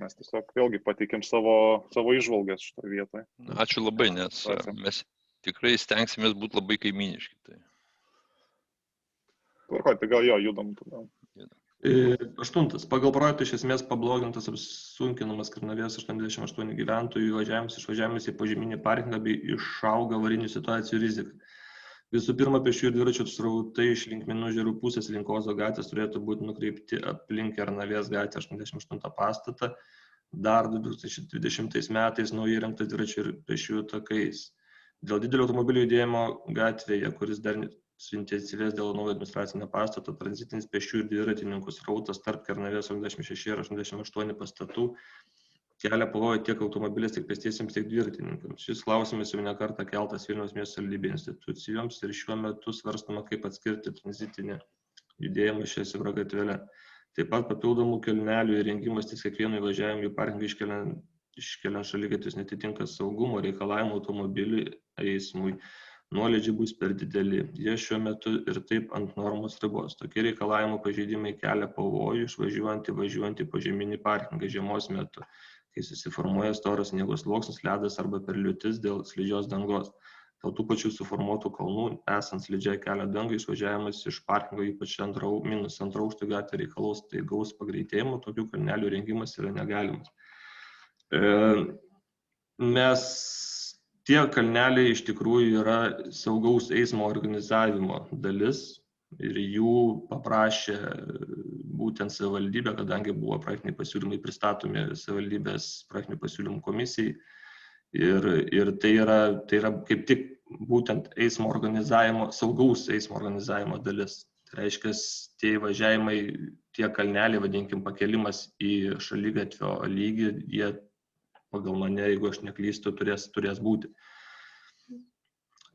mes tiesiog vėlgi pateikėm savo įžvalgas šitoje vietoje. Ačiū labai, nes mes tikrai stengsimės būti labai kaimyniški. Tvarkoj, tai gal judam tada. 8. Pagal projektą iš esmės pablogintas apsunkinamas Kernavės 88 gyventojų išvažiavimas į požeminį parkingą bei išauga avarinių situacijų rizika. Visų pirma, pėsčiųjų ir dviračių srautai iš Linkmenų ežerų pusės link Ozo gatvės turėtų būti nukreipti aplink Kernavės gatvę 88 pastatą. Dar 2020 metais naujai įrengtas dviračių ir pėsčiųjų takais. Dėl didelio automobilių judėjimo gatvėje, kuris dar suintensyvės dėl naujo administracinio pastato, tranzitinis pėsčiųjų ir dviratininkų srautas tarp Kernavės 86 ir 88 pastatų kelia pavojų tiek automobiliais, tiek pėstiesiems, tiek dviratininkams. Šis klausimas jau ne kartą keltas Vilniaus miesto savivaldybės institucijoms ir šiuo metu svarstama, kaip atskirti tranzitinį judėjimą šią siaurą gatvelę. Taip pat papildomų kelnelių įrengimas ties kiekvienu įvažiavimu į parkingą iškeliant šaligatvius netitinka saugumo reikalavimų automobilių eismui. Nuolydžiai bus per dideli. Jie šiuo metu ir taip ant normos ribos. Tokie reikalavimų pažeidimai kelia pavojų įvažiuojant į požeminį parkingą žiemos metu, kai susiformuoja storas sniego sluoksnis, ledas arba per liūtis dėl slidžios dangos. Dėl tų pačių suformuotų kalnų, esant slidžiai kelio dangai, išvažiavimas iš parkingo, ypač minus antrą aukštą gatvę reikalaus staigaus pagreitėjimo, tokių kalnelių rengimas yra negalimas. Tie kalneliai iš tikrųjų yra saugaus eismo organizavimo dalis ir jų paprašė būtent savivaldybė, kadangi buvo praktiniai pasiūlymai pristatomi savivaldybės praktinių pasiūlymų komisijai. Ir tai yra kaip tik būtent eismo organizavimo, saugaus eismo organizavimo dalis. Tai reiškia, tie įvažiavimai, tie kalneliai, vadinkim, pakelimas į šaligatvio lygį, jie pagal mane, jeigu aš neklystu, turės būti.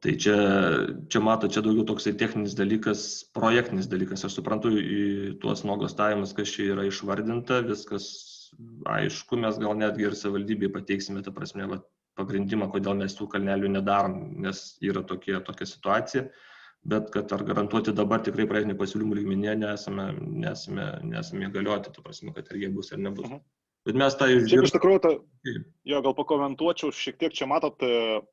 Tai čia mato, čia daugiau toksai techninis dalykas, projektinis dalykas. Aš suprantu į tuos nuogastavimus, kas čia yra išvardinta, viskas aišku, mes gal netgi ir savivaldybei pateiksime, ta prasme, pagrindimą, kodėl mes tų kalnelių nedarom, nes yra tokia situacija, bet kad ar garantuoti dabar tikrai projektinių pasiūlymų lygmenyje nesame įgalioti, ta prasme, kad ar jie bus ar nebus. Bet mes tą iš tikrųjų, jo, gal pakomentuočiau šiek tiek, čia matot,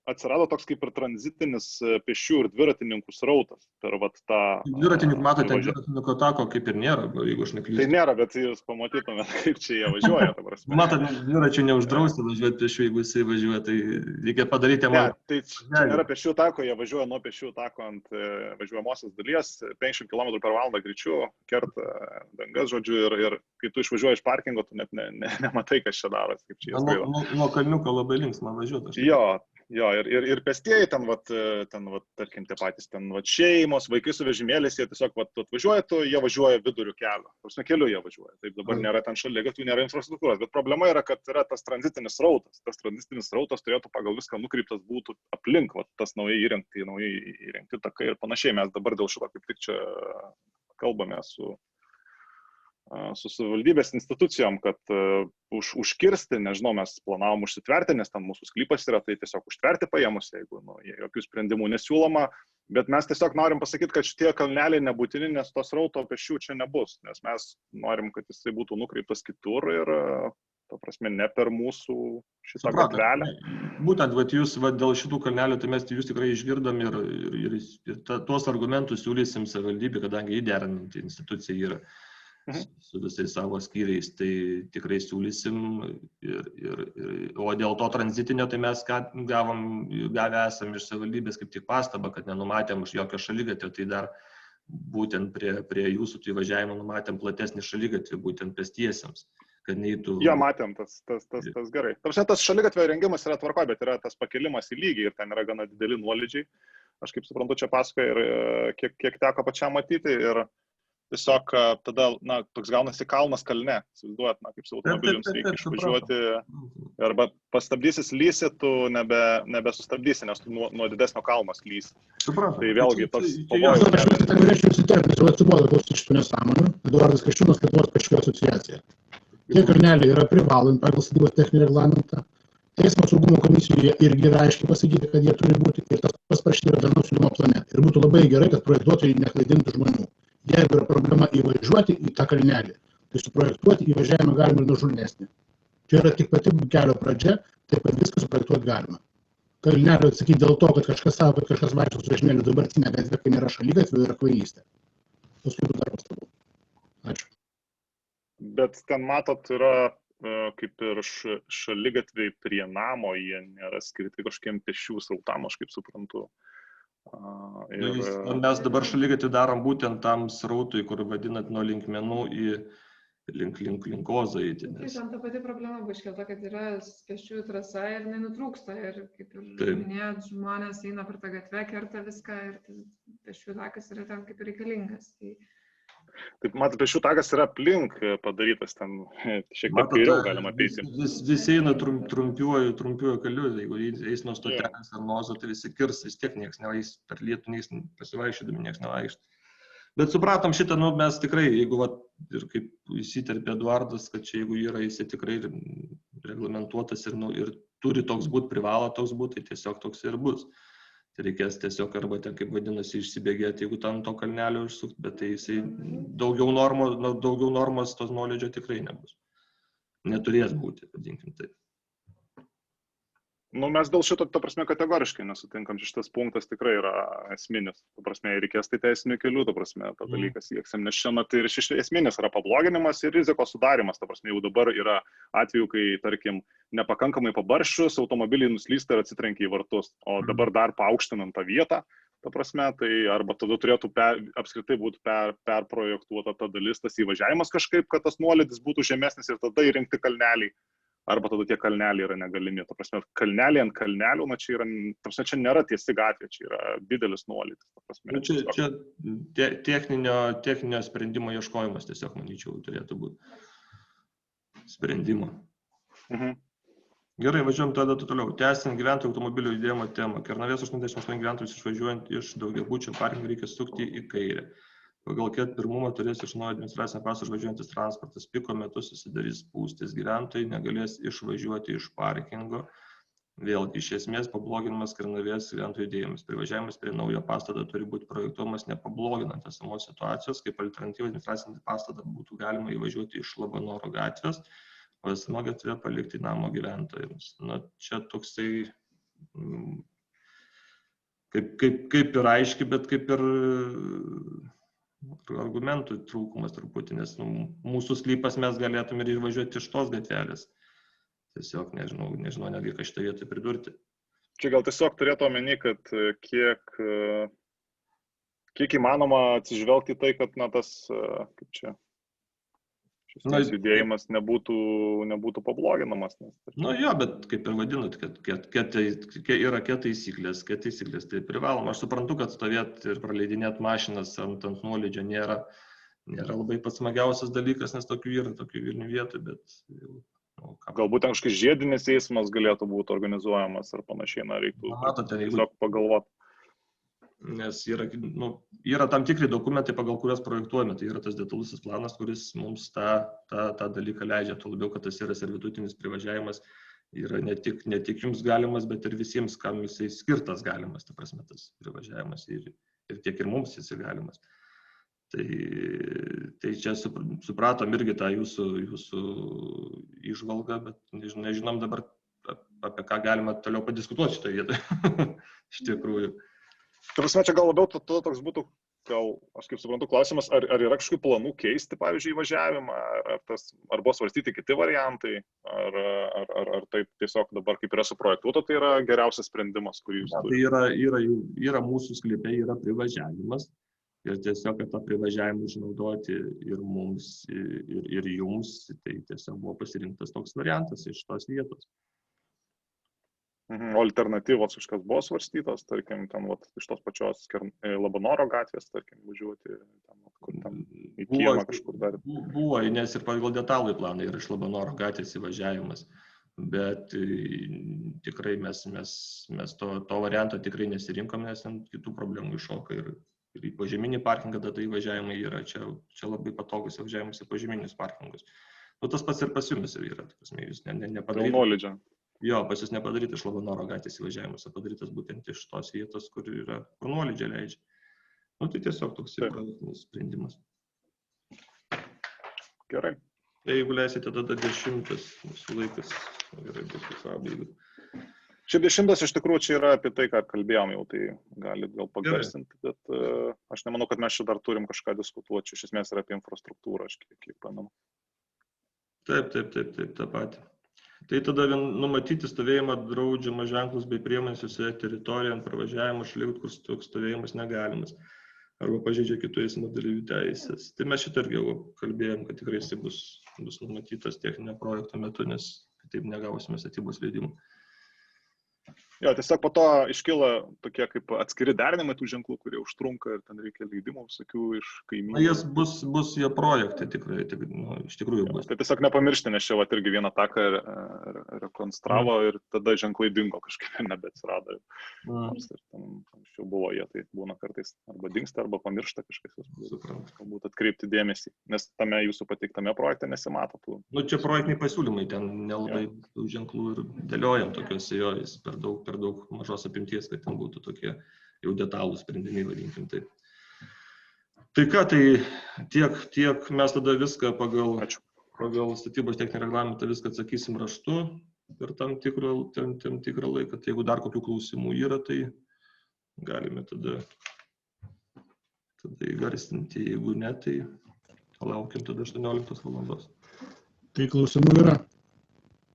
atsirado toks kaip ir tranzitinis pėsčių ir dviratininkų srautas. Per tą... Dviratininkų, matote, dviratininkų tako kaip ir nėra, jeigu aš neklystu. Tai nėra, bet jūs pamatytumėt, kaip čia jie važiuoja. Matot, dviračių neuždrausti važiuoti pėsčių, jeigu jisai važiuoja, tai reikia padaryti... Ne, tai čia nėra pėsčių tako, jie važiuoja nuo pėsčių tako ant važiuojamosios dalies, 50 km per valandą greičiu, kerta dangas, žodžiu, ir kai tu išvažiuoji iš parkingo, tu net nematai, kas čia darosi, kaip čia jie skraido. Nuo kalniuko labai linksma važiuoti. Jo, ir pėstieji ten, tarkim, tie patys ten, šeimos, vaikai su vežimėliais, jie tiesiog, atvažiuoja, jie važiuoja viduriu kelio. Prasme, keliu jie važiuoja. Taip, dabar nėra ten šaligatvių, nėra infrastruktūros. Bet problema yra, kad yra tas tranzitinis srautas. Tas tranzitinis srautas turėtų pagal viską nukreiptas būtų aplink, tas naujai įrengti takai ir panašiai. Mes dabar dėl šito kaip tik čia kalbame su savivaldybės institucijom, kad užkirsti, nežinau, mes planavom užsitverti, nes ten mūsų sklypas yra, tai tiesiog užtverti paėmus, jeigu jokių sprendimų nesiūloma, bet mes tiesiog norim pasakyti, kad šitie kalneliai nebūtini, nes tos rauto pėsčių čia nebus, nes mes norim, kad jisai būtų nukreiptas kitur ir, ta prasme, ne per mūsų šitą gatvelę. Būtent, jūs dėl šitų kalnelių, tai mes jūs tikrai išgirdom ir tuos argumentus siūlysim savivaldybė, kadangi įderinanti institucija yra su visais savo skyriais, tai tikrai siūlysim o dėl to tranzitinio, tai mes gavę esam iš savivaldybės kaip tik pastabą, kad nenumatėm jokio šaligatvio, tai dar būtent prie jūsų įvažiavimo numatėm platesnį šaligatvį būtent pėstiesiems, kad neįtų... Jo, matėm, tas gerai. Tas šaligatvio rengimas yra tvarko, bet yra tas pakelimas į lygį ir ten yra gana dideli nuolydžiai. Aš kaip suprantu, čia pasakoja ir kiek teko pačiam matyti ir tiesiog tada, toks gaunasi kalnas kalne, įsivaizduojat, kaip su automobiliams reikia išvažiuoti, arba pastabdysis lysi, tu nebesustabdysi, nes tu nuo didesnio kalno slysi. Tai vėlgi toks pavojus. Aš norėčiau įsiterpti, jau atsibodo klausyti šitų nesąmonių. Eduardas Kasčiūnas, Lietuvos pėsčiųjų asociacija. Tie kalneliai yra privalomi pagal statybos techninį reglamentą. Teismo saugumo komisijoje irgi yra aiškiai pasakyti, kad jie turi būti, ir tas pasprašyti yra darnaus judumo plane. Ir būtų labai gerai, kad projektuotojai neklaidintų žmonių. Jeigu yra problema įvažiuoti į tą kalnelį, tai suprojektuoti įvažiavimą galima ir nuožulnesnį. Čia yra tik pati kelio pradžia, taip pat viską suprojektuoti galima. Kalnelio atsakyti dėl to, kad kažkas savo, kad kažkas vaikšto su vežimėliu dabartinę gatvę, kai nėra šaligatvė, yra kvailystė. Paskui tu dar pastabau. Ačiū. Bet ten matot, yra kaip ir šaligatviai prie namo, jie nėra skirti kažkiem pėsčių srautam, aš kaip suprantu. Mes dabar šaligatvį darom būtent tam srautui, kur vadinat nuo linkmenų į link Ozo eiti. Ten ta pati problema buvo iškelta, kad yra pėsčiųjų trasa ir nenutrūksta. Ir kaip ir minėjot, žmonės eina per tą gatvę, kerta viską ir pėsčiųjų takas yra ten kaip reikalingas. Taip, matot, pėsčių takas yra aplink padarytas, ten šiek tiek kairiau galima apeiti. Visi eina trumpiuoju keliu, jeigu eis nuo stotelės ar nuo Ozo, tai visi kirs, vis tiek nieks nevaikšt, per lietų nieks pasivaikščiodami nieks nevaikšt. Bet supratom šitą, mes tikrai, jeigu ir kaip įsiterpė Eduardas, kad čia jeigu yra jis tikrai reglamentuotas ir turi toks būti, privalo toks būti, tai tiesiog toks ir bus. Tai reikės tiesiog arba ten, kaip vadinasi, išsibėgėti, jeigu tam to kalnelio išsukti, bet tai jisai daugiau normos tos nuolydžio tikrai nebus. Neturės būti, vadinkim taip. Mes dėl šito, ta prasme, kategoriškai nesutinkam, šitas punktas tikrai yra esminis. Ta prasme, reikės tai teisinių kelių, ta prasme, tą dalyką sieksim, nes šiandien tai ir šis esminis yra pabloginimas ir rizikos sudarimas. Ta prasme, jau dabar yra atveju, kai, tarkim, nepakankamai pabarščius, automobiliai nuslysta ir atsitrenkia į vartus, o dabar dar paaukštinant tą vietą, ta prasme, tai arba tada turėtų apskritai būti perprojektuota ta dalis, tas įvažiavimas kažkaip, kad tas nuolydis būtų žemesnis ir tada įrengti kalneliai. Arba tada tie kalneliai yra negalimi. Ta prasme, kalneliai ant kalnelių, čia yra, ta prasme, čia nėra tiesi gatvė, čia yra didelis nuolydis. Ta prasme, čia techninio sprendimo ieškojimas tiesiog, manyčiau, turėtų būti sprendimo. Gerai, važiuojam tada toliau. Tęsiant gyventojų automobilių judėjimo temą. Kernavės 88 gyventojus išvažiuojant iš daugiabučio parkingo reikia sukti į kairę. Pagal ket pirmumą turės iš naujo administracinę pasą išvažiuojantis transportas. Piko metu susidarys spūstis. Gyventojai negalės išvažiuoti iš parkingo. Vėlgi, iš esmės pabloginamas Kernavės gyventojų judėjimas. Privažiavimas prie naujo pastato turi būti projektuojamas nepabloginant esamos situacijos, kaip alternatyva administracinį pastatą būtų galima įvažiuoti iš Labanoro gatvės, o esama gatvė palikti namo gyventojams. Na, čia toksai kaip ir aiški, bet kaip ir argumentų trūkumas truputį, nes mūsų sklypas mes galėtume ir važiuoti iš tos gatvelės. Tiesiog nežinau netgi ką šitą vietą pridurti. Čia gal tiesiog turėtų omeny, kad kiek įmanoma atsižvelgti į tai, kad tas, kaip čia, šis judėjimas nebūtų pabloginamas. Jo, bet kaip ir vadinat, kad yra taisyklės, tai privaloma. Aš suprantu, kad stovėti ir praleidinėti mašinas ant nuolydžio nėra labai pats smagiausias dalykas, nes tokių Vilnių vietų, bet galbūt ten kažkoks žiedinis eismas galėtų būti organizuojamas ar panašiai, reiktų tiesiog pagalvoti. Nes yra tam tikri dokumentai, pagal kurias projektuojame, tai yra tas detalusis planas, kuris mums tą dalyką leidžia, tuo labiau, kad tas yra servitutinis privažiavimas, yra ne tik jums galimas, bet ir visiems, kam jisai skirtas galimas, ta prasme, tas privažiavimas ir tiek ir mums jisai galimas. Tai čia supratom irgi tą jūsų įžvalgą, bet nežinom dabar, apie ką galima toliau padiskutuoti šitoje vietoje, iš tikrųjų. Prasme, čia gal labiau toks būtų, aš kaip suprantu, klausimas, ar yra kažkokių planų keisti, pavyzdžiui, įvažiavimą, ar buvo svarstyti kiti variantai, ar taip tiesiog dabar kaip yra suprojektuota, tai yra geriausias sprendimas, kurį jūs turite. Tai yra mūsų sklype, yra privažiavimas. Ir tiesiog, kad tą privažiavimą išnaudoti ir mums, ir jums, tai tiesiog buvo pasirinktas toks variantas iš tos vietos. O alternatyvos kažkas buvo svarstytos, tarkim, ten iš tos pačios Labanoro gatvės, tarkim, važiuoti į kiemą kažkur dar. Buvo, nes ir pagal detalųjį planą yra iš Labanoro gatvės įvažiavimas, bet tikrai mes to varianto tikrai nesirinkom, nes ant kitų problemų iššoka ir į požeminį parkingą, tada įvažiavimai yra, čia labai patogus įvažiavimas į požeminius parkingus. Tas pats ir pas jumis yra, jūs nepadaryti. Jo, pas jūs nepadaryti iš Labanoro gatvės įvažiavimas, o padarytas būtent iš tos vietos, kur nuolydžia leidžia. Tai tiesiog toks projektinis sprendimas. Gerai. Jeigu leisite, tada 10, mūsų laikas gerai bus visabaigai. Čia 10 iš tikrųjų čia yra apie tai, ką kalbėjom jau, tai gali gal pagarsinti, bet aš nemanau, kad mes čia dar turim kažką diskutuoti, iš esmės yra apie infrastruktūrą, aš kiek pamenu. Taip, tą patį. Tai tada numatyti stovėjimą draudžiamą ženklus bei priemonės visoje teritorijoje ant pravažiavimo šalių, kur toks stovėjimas negalimas, arba pažeidžia kitų eismo dalyvių teisės. Tai mes šitą irgi jau kalbėjom, kad tikrai jisai bus numatytas techninio projekto metu, nes kitaip negausime statybos leidimų. Jo, tiesiog po to iškyla tokie kaip atskiri derinimai tų ženklų, kurie užtrunka ir ten reikia leidimų visokių iš kaimynų. Jis bus jo projektai tikrai, iš tikrųjų bus. Tai tiesiog nepamiršti, nes čia irgi vieną taką rekonstravo ir tada ženklai dingo kažkaip nebeatsirado. Anksčiau buvo jie, tai būna kartais arba dingsta, arba pamiršta kažkas, galbūt atkreipti dėmesį, nes tame jūsų pateiktame projekte nesimato tų. Čia projektiniai pasiūlymai, ten nelabai tų ženklų ir dėliojam tokiuose jo, jis per daug mažos apimties, kad ten būtų tokie jau detalų sprendiniai, vadinkim taip. Tai ką, tai tiek mes tada viską pagal statybos techninį reglamentą viską atsakysim raštu per tam tikrą laiką. Tai jeigu dar kokių klausimų yra, tai galime tada įgarsinti, jeigu ne, tai laukiam tada 18 valandos. Tai klausimų yra.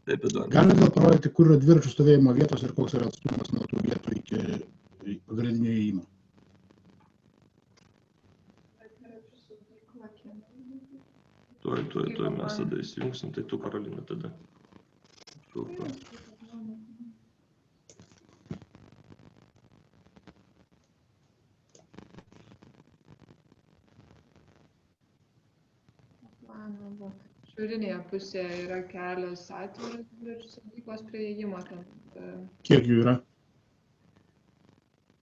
Taip, galime gal parodyti, kur yra dviračių stovėjimo vietos ir koks yra atstumas nuo tų vietų iki pagrindinio įėjimo. Tuoj mes tada įsijungsim, tai tu, Karolina, tada. šiaurinėje pusėje yra kelios atviros dviračių saugyklos prie įėjimo ten. Kiek jų yra?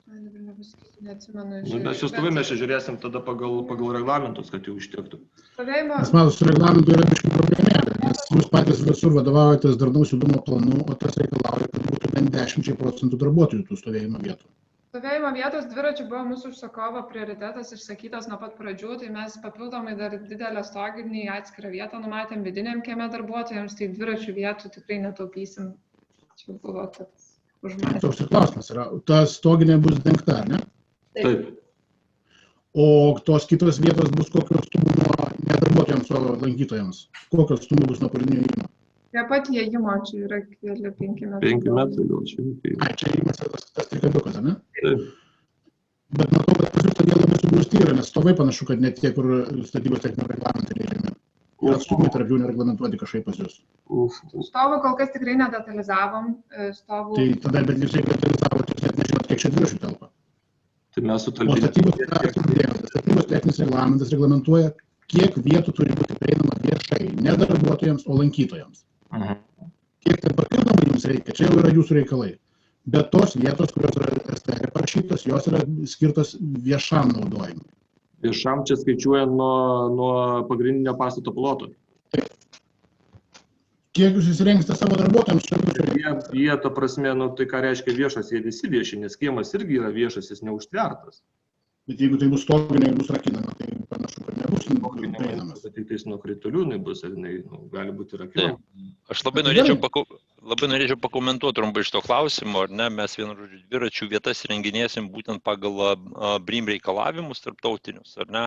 Dabar nepasakysiu, neatsimenu. Nu, mes jau stovime, mes žiūrėsim tada pagal reglamentus, kad jau užtektų. Stovėjimo... Nes matos, su reglamentu yra biškai problemėlė, nes jūs patys visur vadovaujatės darnaus judumo planu, o tas reikalauja, kad būtų bent 10% darbuotojų tų stovėjimo vietų. Stovėjimo vietos dviračių buvo mūsų užsakovo prioritetas išsakytas nuo pat pradžių, tai mes papildomai dar didelę stoginį atskirą vietą numatėm vidiniam kieme darbuotojams, tai dviračių vietų tikrai netaupysim. Čia buvo toks užmatęs. Toks ir klausimas yra, ta stoginė bus dengta, ne? Taip. O tos kitos vietos bus kokios atstumo ne darbuotojams, o lankytojams? Kokios atstumo bus nuo pagrindinio įėjimo? Prie pat įėjimo čia yra keli 5 metrų. 5 metrų gal čia. Ai, čia įėjimas yra tas trikabiukas, ne? Taip. Bet matau, kad pas jūs tokie labai sugrūsti yra, nes stovai panašu, kad net tie, kur statybos techninio reglamentai leidžiami. Atstumai tarp jų nereglamentuoti kažkaip pas jūs. Stovų kol kas tikrai nedetalizavom. Stovų... Tai tada, bet jūs jeigu detalizavot, jūs net nežinot, kiek čia dviračių telpa. Tai mes O sutalpinėm. statybos techninis reglamentas reglamentuoja, kiek vietų turi būti prieinama viešai, ne darbuotojams, o lankytojams. Kiek ten papildomai jums reikia, čia jau yra jūsų reikalai. Bet tos vietos, kurios yra STR parašytos, jos yra skirtos viešam naudojimui. Viešam čia skaičiuojant nuo pagrindinio pastato ploto. Kiek jūs įsirengsite savo darbuotojams čia jūsų? Jie, ta prasme, nu, tai ką reiškia viešas, jie visi vieši, nes kiemas irgi yra viešas, jis neužtvertas. Bet jeigu tai bus stoginė ir bus rakinama, tai panašu, kad nebus prieinamas. Tik tais nuo kritulių bus, ar gali būti rakinama. Aš labai norėčiau pakomentuoti trumpai iš to klausimo, ar ne, mes vienu žodžiu dviračių vietas renginėsim būtent pagal BREEAM reikalavimus tarptautinius, ar ne,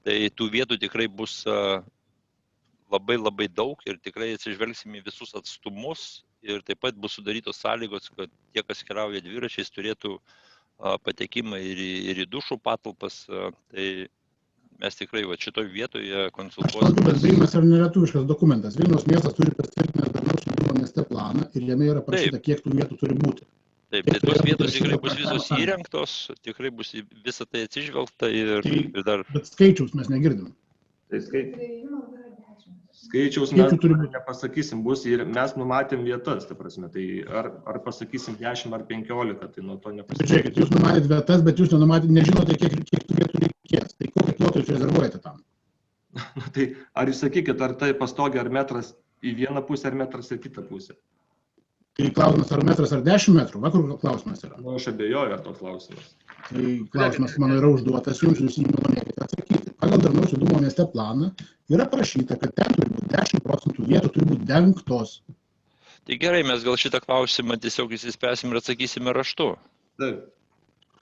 tai tų vietų tikrai bus labai daug ir tikrai atsižvelgsime į visus atstumus ir taip pat bus sudarytos sąlygos, kad tie, kas keliauja dviračiais, turėtų patekimą ir į dušų patalpas, tai mes tikrai šitoj vietoje konsultuosime. Bet BREEAMas yra nelietuviškas dokumentas. Vilniaus miestas turi patvirtinęs darnaus judumo mieste planą ir jame yra parašyta, kiek tų vietų turi būti. Taip, tai tos vietos tikrai bus visos įrengtos, tikrai bus visą tai atsižvelgta ir dar... Bet skaičiaus mes negirdim. Tai skaičiaus mes nepasakysim, bus ir mes numatėm vietas, ta prasme, tai ar pasakysim 10 ar 15, tai nuo to nepasakysim. Bet žiūrėkit, jūs numatėt vietas, bet jūs nežinote, kiek tų vietų reikės. Tai kokį plotą jūs rezervuojate tam? Tai ar jūs sakykit, ar tai pastogė, ar metras į vieną pusę, ar metras į kitą pusę? Tai klausimas, ar metras, ar 10 metrų? Va, kur klausimas yra? Nu, aš abejoju, ar toks klausimas. Tai klausimas mano yra užduotas, jums jūs įmonėkite atsakyti. Pagal darnaus judumo mieste planą yra parašyta, kad ten turi būti 10% vietų, turi būti dengtos. Tai gerai, mes gal šitą klausimą tiesiog įsispėsim ir atsakysime raštu.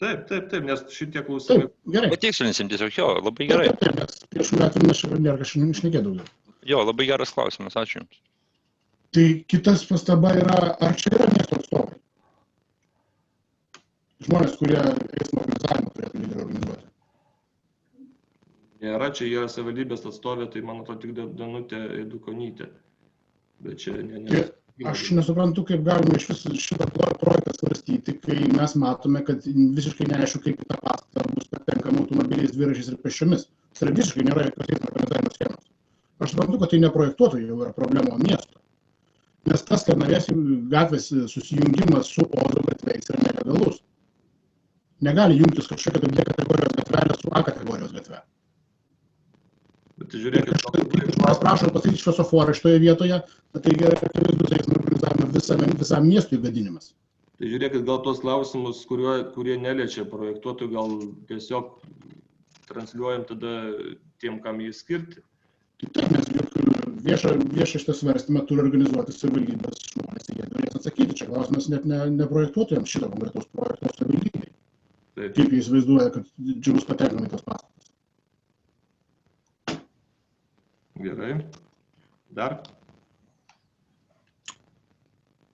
Taip, nes šitie klausimai... Taip, gerai. Patikslinsim tiesiog, jo, labai gerai. Taip, nes priešų atveju nėra kažkaip šnekėt daugiau. Jo, labai geras klausimas, ačiū Jums. Tai kitas pastaba yra, ar čia yra miesto atstovai? Žmonės, kurie eismo organizavimą turėtų lygiai organizuoti. Nėra, čia yra savivaldybės atstovė, tai man atrodo tik Danutė Eidukonytė. Bet čia Aš nesuprantu, kaip galima iš viso šitą projektą svarstyti, kai mes matome, kad visiškai neaišku, kaip į tą pastatą bus patenkama automobiliais, dviračiais ir pėsčiomis. Tai visiškai nėra jokios eismo organizavimo schemos. Aš suprantu, kad tai ne projektuotojų jau yra problema, o miesto. Nes tas Kernavės gatvės susijungimas su Ozo gatveis yra nelegalus. Negali jungtis kažkokia D kategorijos gatvelė su A kategorijos gatve. Bet žiūrėkit, žmonės prašo pasakyti šviesoforą šitoje vietoje, tai akivaizdus eismo organizavimo visam miestui gadinimas. Tai žiūrėkit, gal tos klausimus, kurie neliečia projektuotojų, gal tiesiog transliuojam tada tiem, kam jį skirti. Taip, nes viešą šitą svarstymą turi organizuoti savivaldybės žmonės, jie turės atsakyti. Čia klausimas net ne projektuotojams šito konkretaus projekto savivaldybei. Kaip jie įsivaizduoja, kad čia bus patenkama į tas pastatas. Gerai. Dar?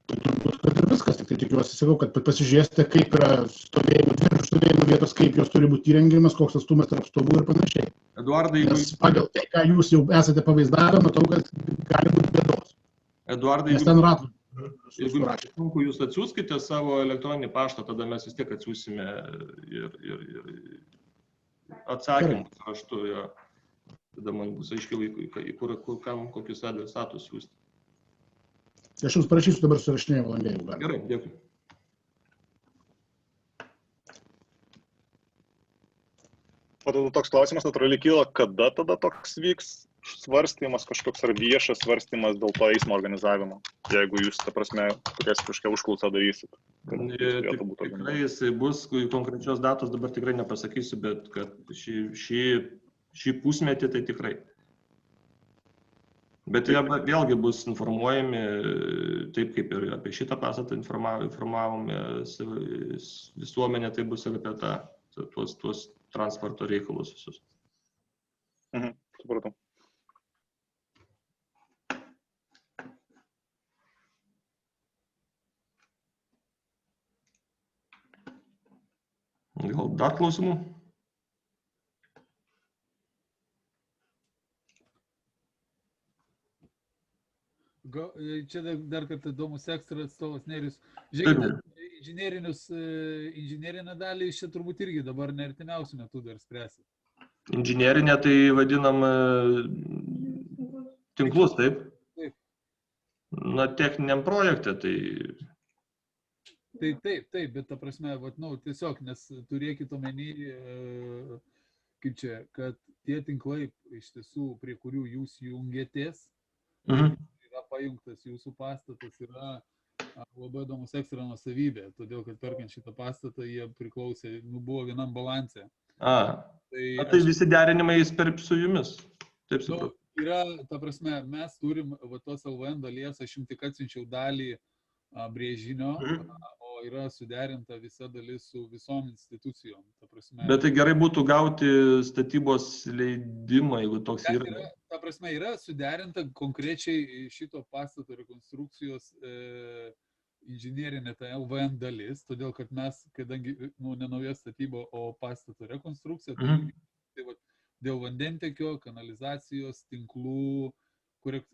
Tai turbūt, kad ir viskas, tik tai tikiuosi, sakau, kad pasižiūrėsite, kaip yra dviračių stovėjimo vietos, kaip jos turi būti įrengiamas, koks atstumas tarp stovų ir panašiai. Eduardai, nes pagal tai, ką jūs jau esate pavaizdavę, matau, kad gali būti bėdos. Eduardai, nes ten ratų. Jeigu jūs atsiųskite savo elektroninį paštą, tada mes vis tiek atsiųsime ir atsakymus raštu. tada man bus aiškiau, kam kokius adresatus siūsti. Aš jums parašysiu dabar surašinėjimą langą, jeigu galite. Gerai, dėkui. O tada toks klausimas natūraliai kyla, kada tada toks vyks svarstymas, kažkoks ar viešas svarstymas dėl to eismo organizavimo, jeigu jūs, ta prasme, kažkokią užklausą darysit. Tikrai jisai bus, konkrečios datos dabar tikrai nepasakysiu, bet kad šį pusmetį tai tikrai. Bet jie vėlgi bus informuojami, taip kaip ir apie šitą pastatą informavome visuomenę, tai bus ir apie tuos transporto reikalus visus. Supratau. Gal dar klausimų? Čia dar kartą įdomus ekstra atstovas Nerijus. Žiūrėkite, inžinerinę dalį čia turbūt irgi dabar neartimiausiu metu dar spręsit. Inžinerinė tai vadinam tinklus, taip? Taip. Na, techniniam projekte, tai... Taip, bet ta prasme, tiesiog, nes turėkit omeny, kaip čia, kad tie tinklai iš tiesų, prie kurių jūs jungiatės, yra pajungtas jūsų pastatas, yra labai įdomus ekstra nuosavybė, todėl kad perkant šitą pastatą jie priklausė, buvo vienam balanse. Tai visi derinimai su jumis, taip supratau. Yra, ta prasme, mes turim tos LVN dalies, aš jums tik atsiunčiau dalį brėžinio, o yra suderinta visa dalis su visom institucijom. Bet tai gerai būtų gauti statybos leidimą, jeigu toks yra. Ta prasme, yra suderinta konkrečiai šito pastato rekonstrukcijos inžinerinė ta LVN dalis, todėl kad mes, kadangi ne nauja statyba, o pastato rekonstrukcija, tai dėl vandentekio, kanalizacijos, tinklų,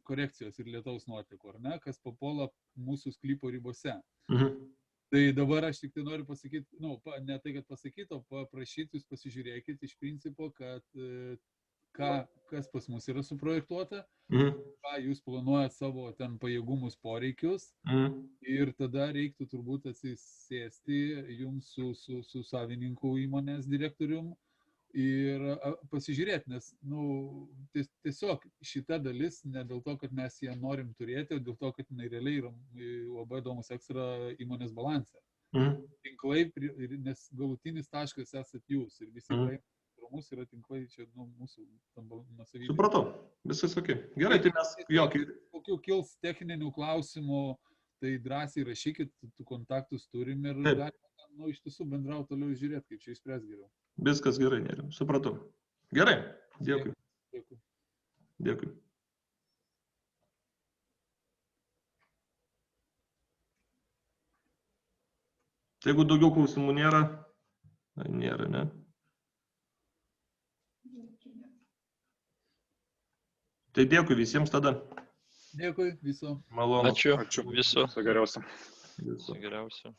korekcijos ir lietaus nuotekų, ar ne, kas papuola mūsų sklypo ribose. Tai dabar aš tik tai noriu pasakyti, ne tai, kad pasakyti, o paprašyti jūs pasižiūrėkit iš principo, kad kas pas mus yra suprojektuota, ką jūs planuojat savo ten pajėgumus, poreikius ir tada reiktų turbūt atsisėsti jums su savininku įmonės direktorium ir pasižiūrėti, nes tiesiog šita dalis ne dėl to, kad mes ją norim turėti, o dėl to, kad jinai realiai yra labai įdomus ekstra įmonės balanse. Tinklai, nes galutinis taškas esat jūs ir visi mūsų yra tinklai čia mūsų nuosavybė. Supratau, viskas ok. Gerai, tai mes kokių kils techninių klausimų, tai drąsiai rašykit, tų kontaktus turim ir galime iš tiesų bendrauti toliau žiūrėti, kaip čia išspręs geriau. Viskas gerai, Nerijau. Supratau. Gerai, dėkui. Dėkui. Tai jeigu daugiau klausimų nėra, ne? Tai dėkui visiems tada. Dėkui, viso. Malonu. Ačiū. Viso geriausio. Viso geriausio.